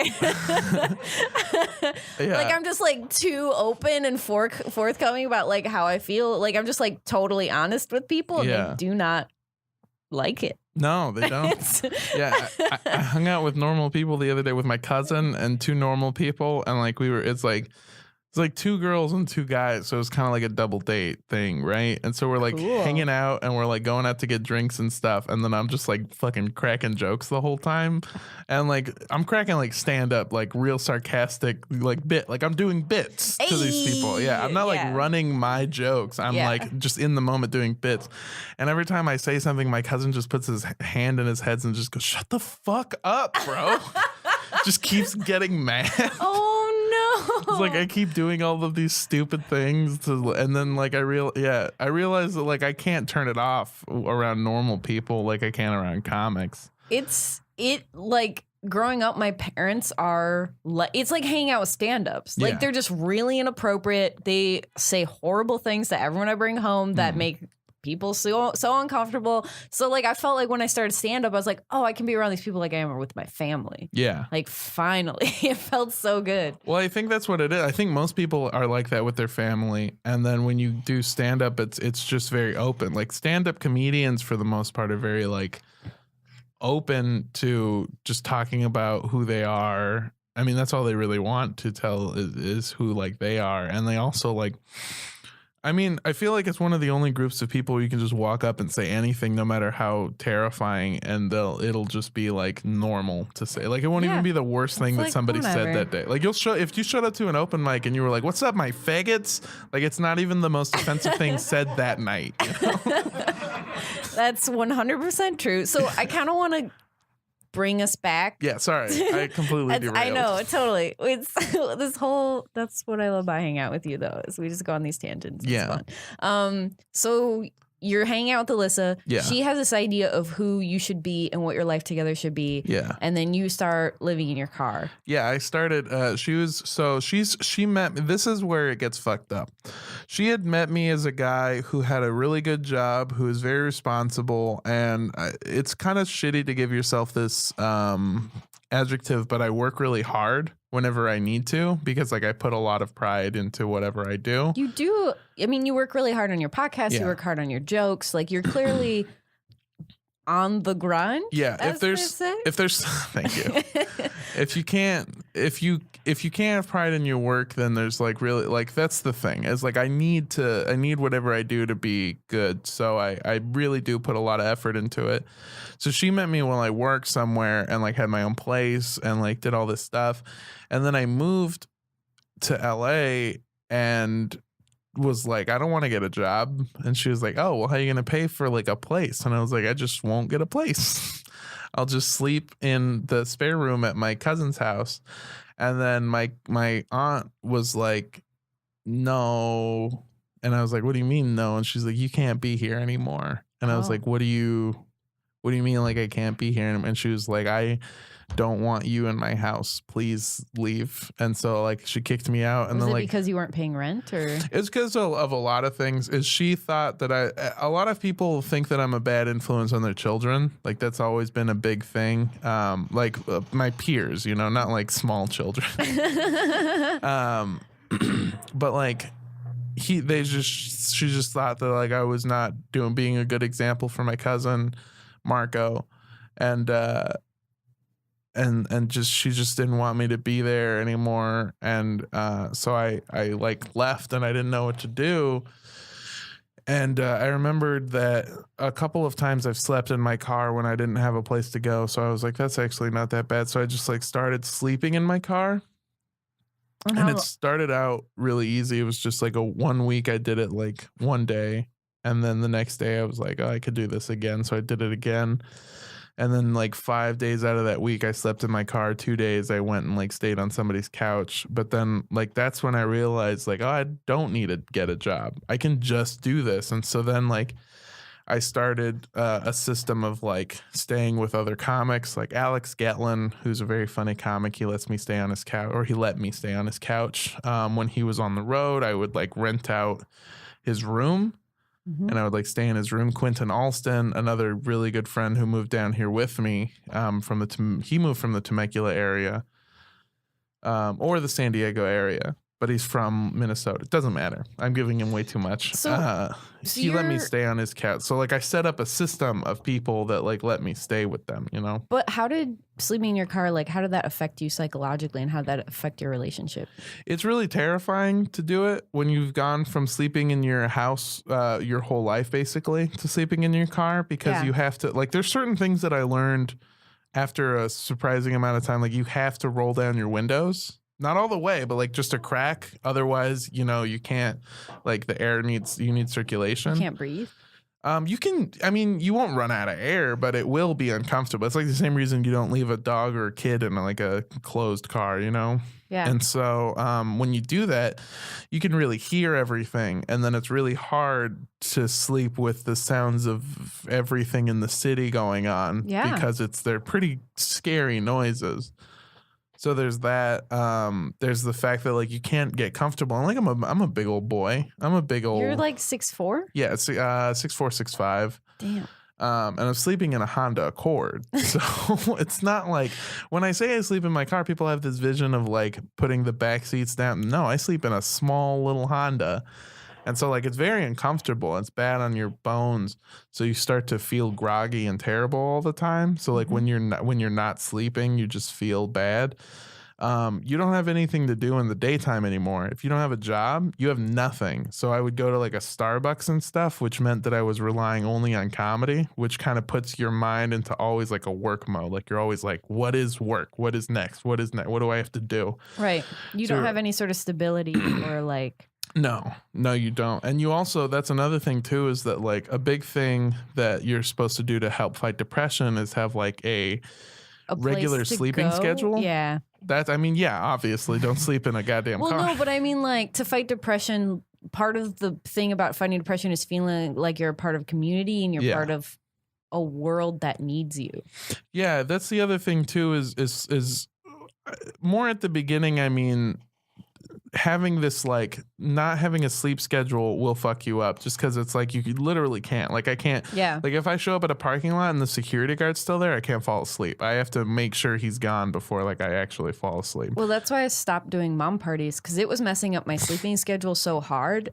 Like I'm just like too open and forthcoming about like how I feel. Like I'm just like totally honest with people, and they do not like it. No, they don't. Yeah, I hung out with normal people the other day with my cousin and two normal people, and like it's like two girls and two guys, so it was kind of like a double date thing, right? And so we're like hanging out, and we're like going out to get drinks and stuff, and then I'm just like fucking cracking jokes the whole time, and like I'm cracking like stand up, like real sarcastic, like like I'm doing bits to these people. Yeah, I'm not like running my jokes. I'm like just in the moment doing bits, and every time I say something, my cousin just puts his hand in his head and just goes, "Shut the fuck up, bro." Just keeps getting mad. Oh no. It's like I keep doing all of these stupid things and then like I realize that like I can't turn it off around normal people like I can around comics. Like growing up, my parents are it's like hanging out with stand-ups. Like they're just really inappropriate. They say horrible things to everyone I bring home that make people so uncomfortable. So like I felt like when I started stand-up, I was like, oh, I can be around these people like I am with my family. Yeah. Like finally. It felt so good. Well, I think that's what it is. I think most people are like that with their family. And then when you do stand-up, it's just very open. Like stand-up comedians for the most part are very like open to just talking about who they are. I mean, that's all they really want to tell is who like they are. And they also like, I mean, I feel like it's one of the only groups of people where you can just walk up and say anything, no matter how terrifying, and it'll just be like normal to say. Like it won't even be the worst thing that somebody said that day. Like if you showed up to an open mic and you were like, "What's up, my faggots?" Like it's not even the most offensive thing said that night. You know? That's 100% true. So I kind of want to bring us back. Yeah, sorry. I completely derailed. I know, totally. It's that's what I love about hanging out with you though, is we just go on these tangents. It's fun. So you're hanging out with Alyssa. Yeah. She has this idea of who you should be and what your life together should be. Yeah. And then you start living in your car. Yeah, I started she met me. This is where it gets fucked up. She had met me as a guy who had a really good job, who was very responsible, and it's kind of shitty to give yourself this adjective, but I work really hard whenever I need to, because like I put a lot of pride into whatever I do. You do. I mean, you work really hard on your podcast. You work hard on your jokes. Like you're clearly on the grind. Yeah. If there's thank you. If you can't have pride in your work, then there's like really like that's the thing. Is like I need whatever I do to be good. So I really do put a lot of effort into it. So she met me when I worked somewhere and like had my own place and like did all this stuff. And then I moved to LA and was like, I don't want to get a job. And she was like, oh, well, how are you going to pay for like a place? And I was like, I just won't get a place. I'll just sleep in the spare room at my cousin's house. And then my aunt was like, no. And I was like, what do you mean no? And she's like, you can't be here anymore. And I was like, what do you mean like I can't be here? And she was like, I don't want you in my house. Please leave. And so like she kicked me out. And Was then it like because you weren't paying rent, or? it's because of a lot of things. Is she thought that a lot of people think that I'm a bad influence on their children. Like that's always been a big thing. My peers, you know, not like small children. But like she just thought that like I was not being a good example for my cousin Marco, and just she just didn't want me to be there anymore. And so I like left, and I didn't know what to do. And I remembered that a couple of times I've slept in my car when I didn't have a place to go. So I was like, that's actually not that bad. So I just like started sleeping in my car. And it started out really easy. It was just like 1 week I did it like one day. And then the next day I was like, oh, I could do this again. So I did it again. And then like 5 days out of that week, I slept in my car. 2 days I went and like stayed on somebody's couch. But then like that's when I realized like, oh, I don't need to get a job. I can just do this. And so then like I started a system of like staying with other comics, like Alex Gatlin, who's a very funny comic. He lets me stay on his couch, or he let me stay on his couch. When he was on the road, I would like rent out his room. Mm-hmm. And I would like stay in his room. Quentin Alston, another really good friend who moved down here with me he moved from the Temecula area or the San Diego area, but he's from Minnesota. It doesn't matter. I'm giving him way too much. So he let me stay on his couch. So like I set up a system of people that like let me stay with them, you know? But how did sleeping in your car, like how did that affect you psychologically, and how did that affect your relationship? It's really terrifying to do it when you've gone from sleeping in your house your whole life basically to sleeping in your car, because you have to, like there's certain things that I learned after a surprising amount of time. Like you have to roll down your windows. Not all the way, but like just a crack. Otherwise, you know, you can't, like the air you need circulation. You can't breathe. You won't run out of air, but it will be uncomfortable. It's like the same reason you don't leave a dog or a kid in like a closed car, you know? Yeah. And so when you do that, you can really hear everything. And then it's really hard to sleep with the sounds of everything in the city going on. Yeah. Because they're pretty scary noises. So there's that. There's the fact that like you can't get comfortable. And like I'm a big old boy. You're like 6'4"? Yeah, it's 6'4", 6'5". Damn. And I'm sleeping in a Honda Accord. So it's not like when I say I sleep in my car, people have this vision of like putting the back seats down. No, I sleep in a small little Honda. And so like it's very uncomfortable. It's bad on your bones. So you start to feel groggy and terrible all the time. So like when you're not sleeping, you just feel bad. You don't have anything to do in the daytime anymore. If you don't have a job, you have nothing. So I would go to like a Starbucks and stuff, which meant that I was relying only on comedy, which kind of puts your mind into always like a work mode. Like you're always like, what is work? What is next? What is next? What do I have to do? Right. You don't have any sort of stability or like... No, you don't. And you also, that's another thing too, is that like a big thing that you're supposed to do to help fight depression is have like a regular sleeping schedule. Yeah. Obviously don't sleep in a goddamn car. Well, no, but I mean like to fight depression, part of the thing about fighting depression is feeling like you're a part of community and you're part of a world that needs you. Yeah, that's the other thing too is more at the beginning. I mean, having this like not having a sleep schedule will fuck you up just because it's like you literally can't. Like I can't. Yeah. Like if I show up at a parking lot and the security guard's still there, I can't fall asleep. I have to make sure he's gone before like I actually fall asleep. Well, that's why I stopped doing mom parties, because it was messing up my sleeping schedule so hard.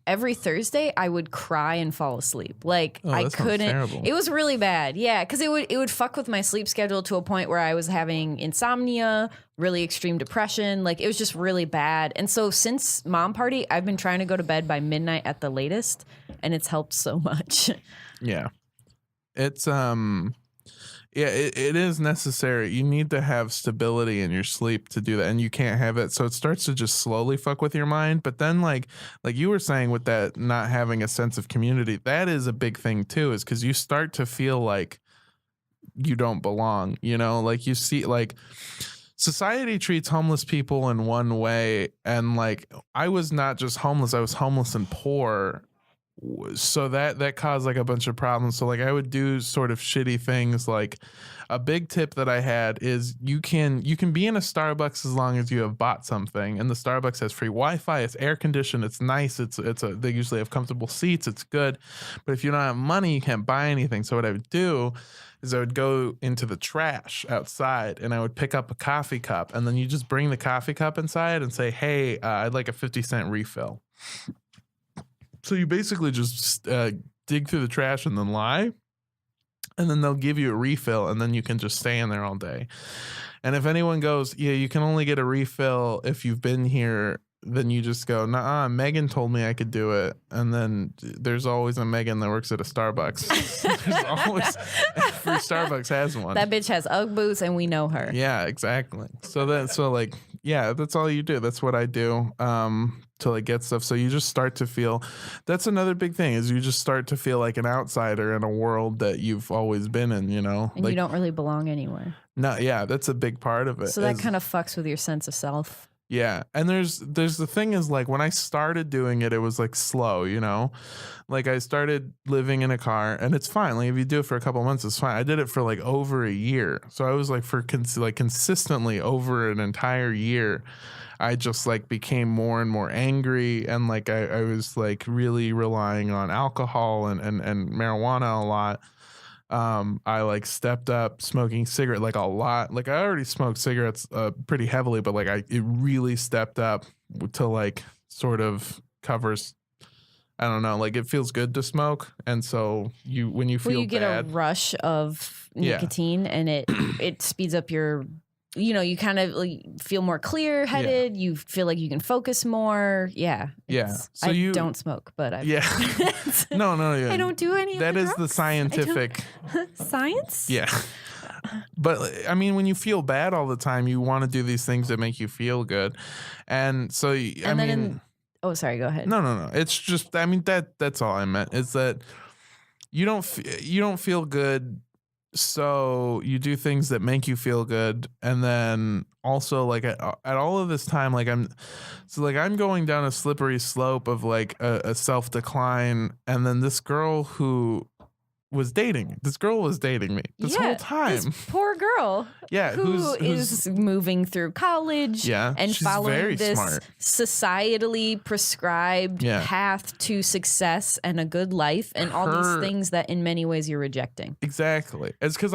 Every Thursday I would cry and fall asleep. Like I couldn't. Terrible. It was really bad. Yeah, because it would fuck with my sleep schedule to a point where I was having insomnia, really extreme depression. Like it was just really bad. And so since mom party, I've been trying to go to bed by midnight at the latest, and it's helped so much. Yeah. It's Yeah, it is necessary. You need to have stability in your sleep to do that, and you can't have it. So it starts to just slowly fuck with your mind. But then, like you were saying, with that not having a sense of community, that is a big thing too. Is because you start to feel like you don't belong. You know, like you see, like society treats homeless people in one way, and like I was not just homeless; I was homeless and poor. So that caused like a bunch of problems. So like I would do sort of shitty things. Like a big tip that I had is you can be in a Starbucks as long as you have bought something, and the Starbucks has free Wi-Fi, it's air conditioned, it's nice, they usually have comfortable seats, it's good. But if you don't have money, you can't buy anything. So what I would do is I would go into the trash outside and I would pick up a coffee cup, and then you just bring the coffee cup inside and say, hey, I'd like a 50-cent refill. So you basically just dig through the trash and then lie, and then they'll give you a refill, and then you can just stay in there all day. And if anyone goes, yeah, you can only get a refill if you've been here, then you just go, nah, Megan told me I could do it. And then there's always a Megan that works at a Starbucks. There's always, every Starbucks has one. That bitch has Ugg boots and we know her. Yeah, exactly. Yeah, that's all you do. That's what I do to like get stuff. So you just start to feel, that's another big thing, is you just start to feel like an outsider in a world that you've always been in, you know? And like, you don't really belong anywhere. No, yeah, that's a big part of it. So that kind of fucks with your sense of self. Yeah, and there's the thing is, like, when I started doing it, it was like slow, you know, like I started living in a car, and it's fine. Like if you do it for a couple of months, it's fine. I did it for like over a year, so I was like consistently over an entire year. I just like became more and more angry, and like I was like really relying on alcohol and marijuana a lot. I like stepped up smoking cigarette like a lot. Like I already smoked cigarettes pretty heavily, but like it really stepped up to like sort of covers. I don't know, like it feels good to smoke, and so when you feel you get bad, a rush of nicotine, and it speeds up your. You know, you kind of like feel more clear-headed. You feel like you can focus more. Yeah. So I don't smoke, but I. Yeah. No. Yeah. I don't do any. That of the is the drugs. scientific. Science. Yeah. But I mean, when you feel bad all the time, you want to do these things that make you feel good, and so oh, sorry. Go ahead. No. It's just, I mean, that's all I meant, is that you don't feel good. So you do things that make you feel good, and then also like at all of this time, like I'm going down a slippery slope of like a self decline, and then this girl was dating me this whole time. This poor girl. Yeah, who is moving through college. Yeah, and she's following very this smart. Societally prescribed path to success and a good life, and all these things that in many ways you're rejecting. Exactly. It's because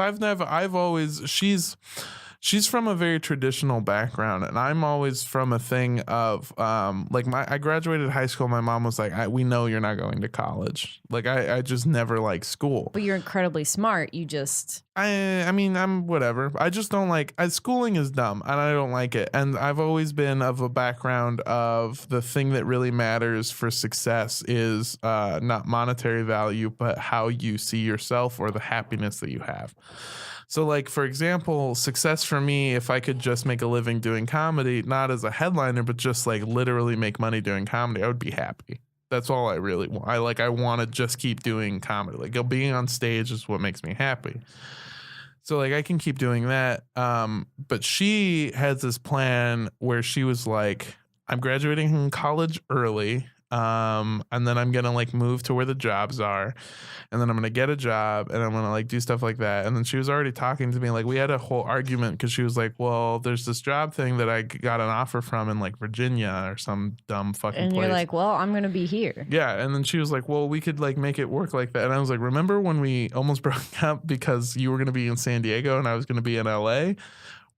she's from a very traditional background, and I'm always from a thing of I graduated high school. My mom was like, we know you're not going to college. Like I just never liked school. But you're incredibly smart. You just I mean, I'm whatever. I just don't like schooling is dumb, and I don't like it. And I've always been of a background of the thing that really matters for success is not monetary value, but how you see yourself or the happiness that you have. So like, for example, success for me, if I could just make a living doing comedy, not as a headliner, but just like literally make money doing comedy, I would be happy. That's all I really want. I want to just keep doing comedy. Like being on stage is what makes me happy. So like I can keep doing that. But she has this plan where she was like, I'm graduating from college early. And then I'm gonna like move to where the jobs are, and then I'm gonna get a job, and I'm gonna like do stuff like that. And then she was already talking to me, like we had a whole argument because she was like, well, there's this job thing that I got an offer from in like Virginia or some dumb fucking and place. You're like, well, I'm gonna be here. Yeah. And then she was like, well, we could like make it work like that. And I was like, remember when we almost broke up because you were gonna be in San Diego and I was gonna be in LA?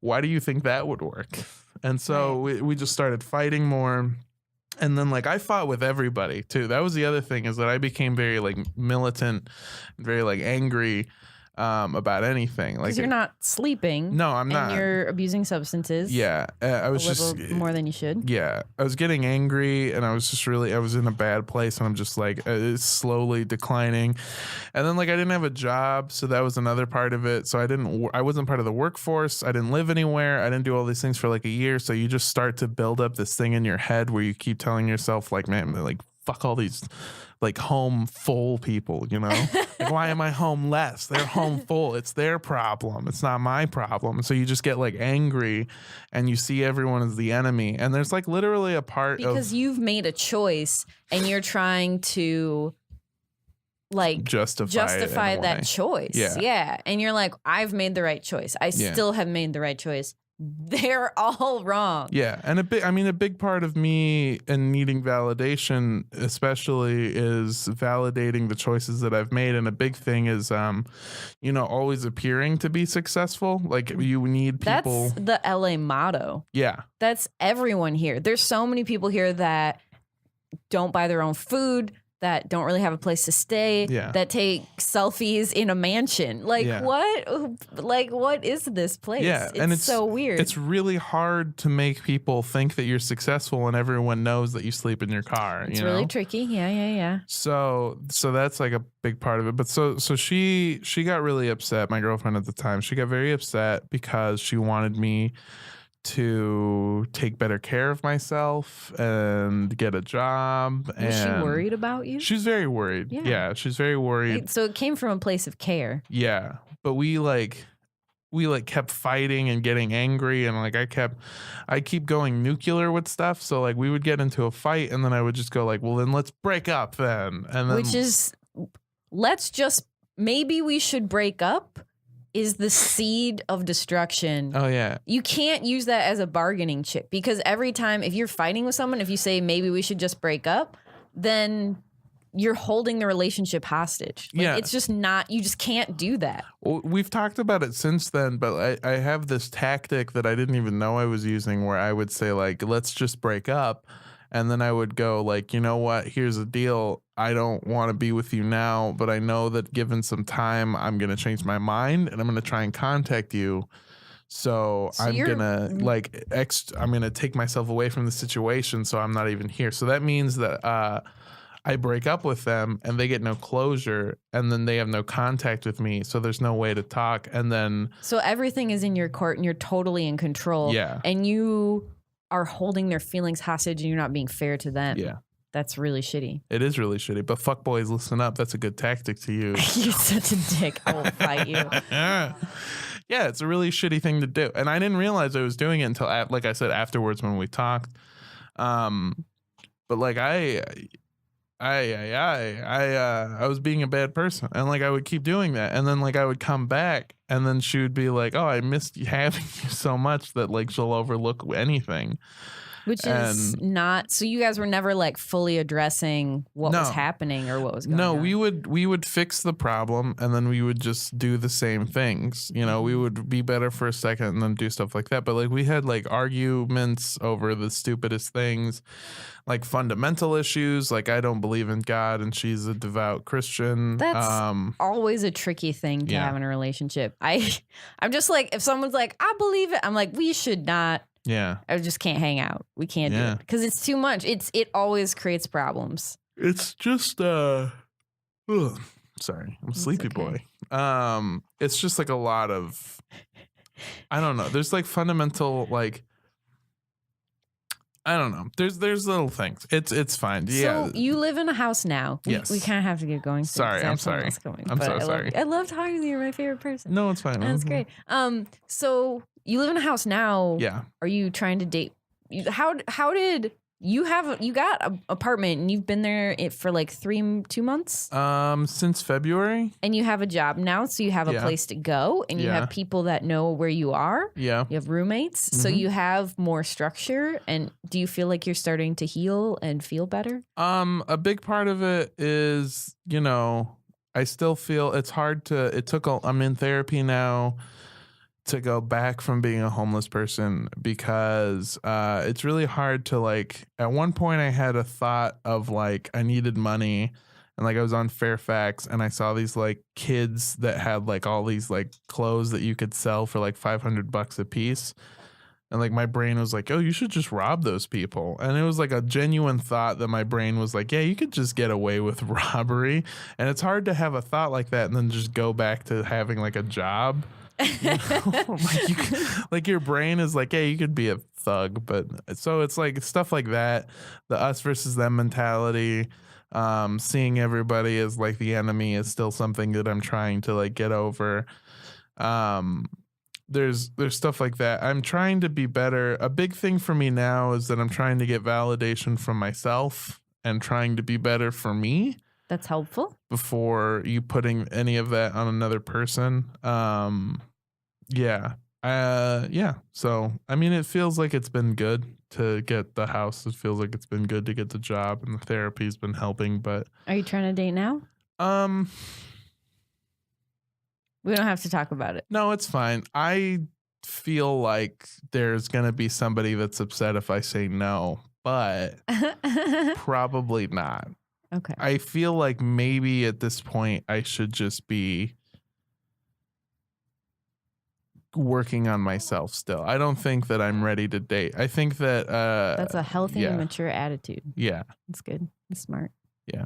Why do you think that would work? And so we just started fighting more. And then like I fought with everybody too. That was the other thing, is that I became very like militant, very like angry. about anything. Like Because you're not sleeping. No, I'm not. And you're abusing substances. Yeah, I was a just little more than you should. Yeah, I was getting angry, and I was in a bad place, and I'm just like it's slowly declining, and then like I didn't have a job, so that was another part of it. So I wasn't part of the workforce. I didn't live anywhere. I didn't do all these things for like a year. So you just start to build up this thing in your head where you keep telling yourself like, man, like fuck all these like home full people, you know? Like, why am I home less? They're home full. It's their problem. It's not my problem. So you just get like angry and you see everyone as the enemy. And there's like literally a part because you've made a choice and you're trying to like justify that choice. Yeah. And you're like, I've made the right choice. I still have made the right choice. They're all wrong. Yeah. And a big part of me and needing validation especially is validating the choices that I've made. And a big thing is, always appearing to be successful. Like you need people. That's the LA motto. Yeah. That's everyone here. There's so many people here that don't buy their own food, that don't really have a place to stay, that take selfies in a mansion. Like what? Like what is this place? Yeah, it's so weird. It's really hard to make people think that you're successful when everyone knows that you sleep in your car. It's really tricky. Yeah. So that's like a big part of it. But so she got really upset. My girlfriend at the time, she got very upset because she wanted me to take better care of myself and get a job. Was she worried about you? She's very worried. Yeah, she's very worried. So it came from a place of care. Yeah, but we kept fighting and getting angry, and like I keep going nuclear with stuff. So like we would get into a fight, and then I would just go like, well, then let's break up then. And then maybe we should break up. Is the seed of destruction. Oh, yeah. You can't use that as a bargaining chip because every time if you're fighting with someone, if you say maybe we should just break up, then you're holding the relationship hostage. Like, it's just not, you just can't do that. Well, we've talked about it since then, but I have this tactic that I didn't even know I was using where I would say like, let's just break up. And then I would go like, you know what, here's the deal. I don't want to be with you now, but I know that given some time, I'm going to change my mind and I'm going to try and contact you. So I'm going to I'm going to take myself away from the situation. So I'm not even here. So that means that I break up with them and they get no closure and then they have no contact with me. So there's no way to talk. And then. So everything is in your court and you're totally in control. Yeah. And you are holding their feelings hostage and you're not being fair to them. Yeah. That's really shitty. It is really shitty. But fuck boys, listen up. That's a good tactic to use. You're such a dick. I will fight you. Yeah, it's a really shitty thing to do. And I didn't realize I was doing it until, like I said, afterwards when we talked. But like I was being a bad person. And like I would keep doing that. And then like I would come back and then she would be like, oh, I missed having you so much that like she'll overlook anything. Which is not, so you guys were never like fully addressing what was happening or what was going on. No, we would fix the problem and then we would just do the same things. You know, we would be better for a second and then do stuff like that. But like we had like arguments over the stupidest things, like fundamental issues. Like I don't believe in God and she's a devout Christian. That's always a tricky thing to have in a relationship. I'm just like, if someone's like, I believe it, I'm like, we should not. Yeah. I just can't hang out. We can't do it because it's too much. It always creates problems. It's just sorry, I'm a sleepy boy. It's just like a lot of, I don't know. There's like fundamental like, I don't know. There's little things. It's fine. Yeah. So you live in a house now. Yes. We kind of have to get going. Sorry, I'm sorry. I'm so sorry. I love talking to you. You're my favorite person. No, it's fine. That's great. So you live in a house now. Yeah. Are you trying to date? How did you got an apartment and you've been there for like 2 months? Since February. And you have a job now, so you have a place to go and you have people that know where you are. Yeah. You have roommates, so you have more structure. And do you feel like you're starting to heal and feel better? A big part of it is, I still feel it's hard I'm in therapy now to go back from being a homeless person because it's really hard to like, at one point I had a thought of like I needed money And like I was on Fairfax and I saw these like kids that had like all these like clothes that you could sell for like $500 a piece. And like my brain was like, oh, you should just rob those people. And it was like a genuine thought that my brain was like, yeah, you could just get away with robbery. And it's hard to have a thought like that and then just go back to having like a job. You know? Like your brain is like, hey, you could be a thug. But so it's like stuff like that. The us versus them mentality. Seeing everybody as like the enemy is still something that I'm trying to like get over. There's stuff like that. I'm trying to be better. A big thing for me now is that I'm trying to get validation from myself and trying to be better for me. That's helpful. Before you putting any of that on another person. Yeah. So, I mean, it feels like it's been good to get the house. It feels like it's been good to get the job, and the therapy's been helping, but. Are you trying to date now? We don't have to talk about it. No, it's fine. I feel like there's going to be somebody that's upset if I say no, but probably not. Okay. I feel like maybe at this point I should just be working on myself still. I don't think that I'm ready to date. I think that that's a healthy and mature attitude. Yeah. That's good. That's smart. Yeah.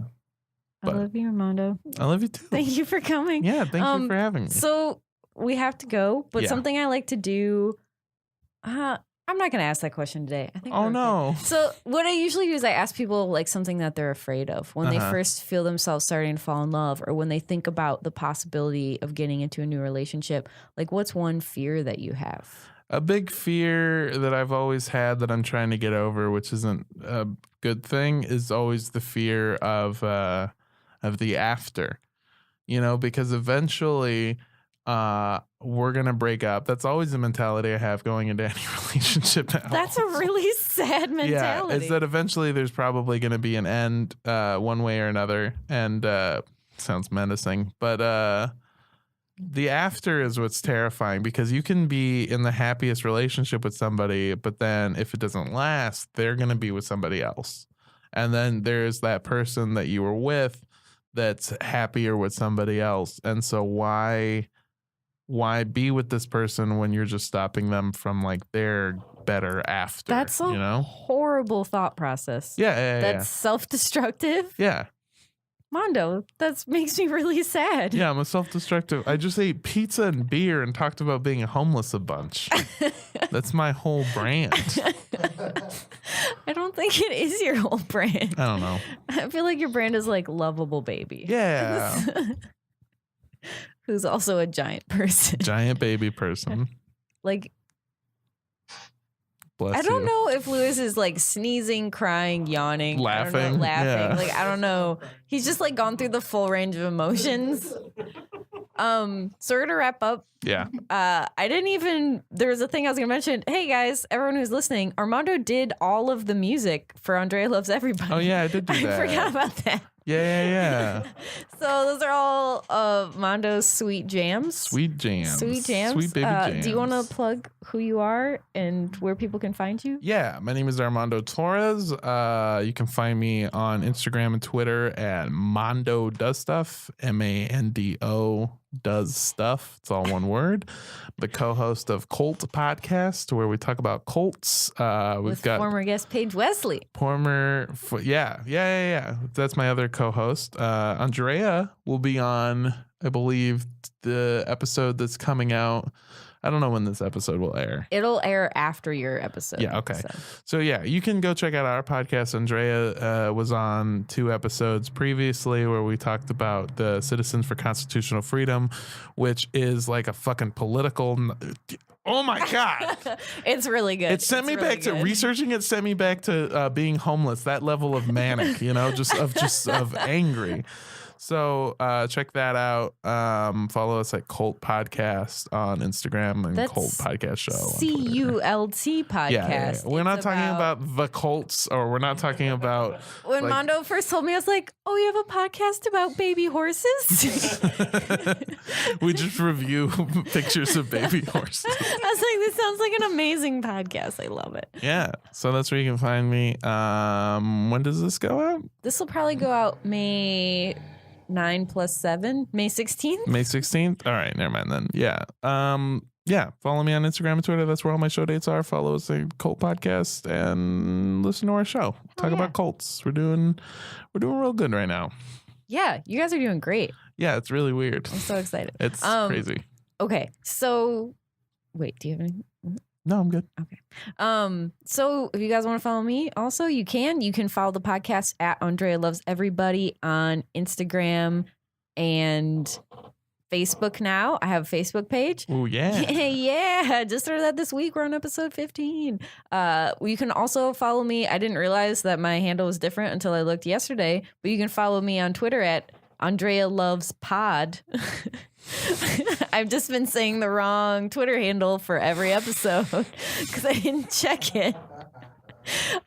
I love you, Armando. I love you too. Thank you for coming. Yeah, thank you for having me. So we have to go, but something I like to do. I'm not going to ask that question today. I think. Oh no. Okay. So what I usually do is I ask people like something that they're afraid of when they first feel themselves starting to fall in love, or when they think about the possibility of getting into a new relationship. Like, what's one fear that you have? A big fear that I've always had that I'm trying to get over, which isn't a good thing, is always the fear of the after, you know, because eventually we're going to break up. That's always the mentality I have going into any relationship now. That's a really sad mentality. Yeah, is that eventually there's probably going to be an end one way or another. And sounds menacing, but the after is what's terrifying, because you can be in the happiest relationship with somebody, but then if it doesn't last, they're going to be with somebody else. And then there's that person that you were with that's happier with somebody else. And so why be with this person when you're just stopping them from like their better after? That's a horrible thought process. Yeah. That's self-destructive. Yeah. Mondo, that makes me really sad. Yeah, I'm a self-destructive. I just ate pizza and beer and talked about being homeless a bunch. That's my whole brand. I don't think it is your whole brand. I don't know. I feel like your brand is like lovable baby. Yeah. Who's also a giant person. Giant baby person. Like, bless I don't you. know if Lewis is like sneezing, crying, yawning, laughing. Yeah. Like, I don't know. He's just like gone through the full range of emotions. So we're gonna wrap up. Yeah. There was a thing I was gonna mention. Hey guys, everyone who's listening, Armando did all of the music for Andrea Loves Everybody. Oh yeah, I did do that. I forgot about that. Yeah. So those are all Mondo's sweet jams. Sweet jams. Sweet baby jams. Do you want to plug who you are and where people can find you? Yeah, my name is Armando Torres. You can find me on Instagram and Twitter at Mondo Does Stuff. MANDO Does Stuff. It's all one word. The co-host of Cult Podcast, where we talk about cults. We've got former guest Paige Wesley. Yeah. That's my other co-host. Andrea will be on, I believe, the episode that's coming out. I don't know when this episode will air. It'll air after your episode. Yeah, okay. So yeah, you can go check out our podcast. Andrea was on 2 episodes previously where we talked about the Citizens for Constitutional Freedom, which is like a fucking political... Oh my God. It's really good. It sent me back to researching. It sent me back to being homeless, that level of manic, you know, just of angry. So check that out. Follow us at Cult Podcast on Instagram and That's Cult Podcast Show on Twitter. CULT podcast. Yeah. We're It's not talking about the cults, or we're not talking about When like- Mondo first told me, I was like, "Oh, you have a podcast about baby horses?" we just review pictures of baby horses. I was like, "This sounds like an amazing podcast. I love it." Yeah. So that's where you can find me. When does this go out? This will probably go out May 9 plus 7, May 16th. May 16th? All right, never mind then. Yeah. Yeah, follow me on Instagram and Twitter. That's where all my show dates are. Follow us at Cult Podcast and listen to our show. Talk yeah. about cults. We're doing real good right now. Yeah, you guys are doing great. Yeah, it's really weird. I'm so excited. It's crazy. Okay, so wait, do you have any? No, I'm good. So if you guys want to follow me, also you can follow the podcast at Andrea Loves Everybody on Instagram and Facebook now. I have a Facebook page. Oh yeah. Yeah, just started that this week. We're on episode 15. You can also follow me. I didn't realize that my handle was different until I looked yesterday, but you can follow me on Twitter at Andrea Loves Pod. I've just been saying the wrong Twitter handle for every episode because I didn't check it.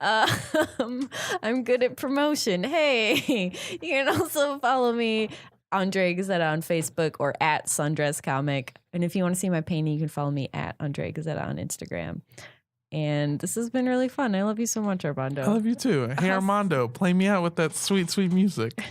I'm good at promotion. Hey, you can also follow me, Andrea Gazetta, on Facebook or at Sundress Comic. And if you want to see my painting, you can follow me at Andrea Gazetta on Instagram. And this has been really fun. I love you so much, Armando. I love you too. Hey Armando, play me out with that sweet, sweet music.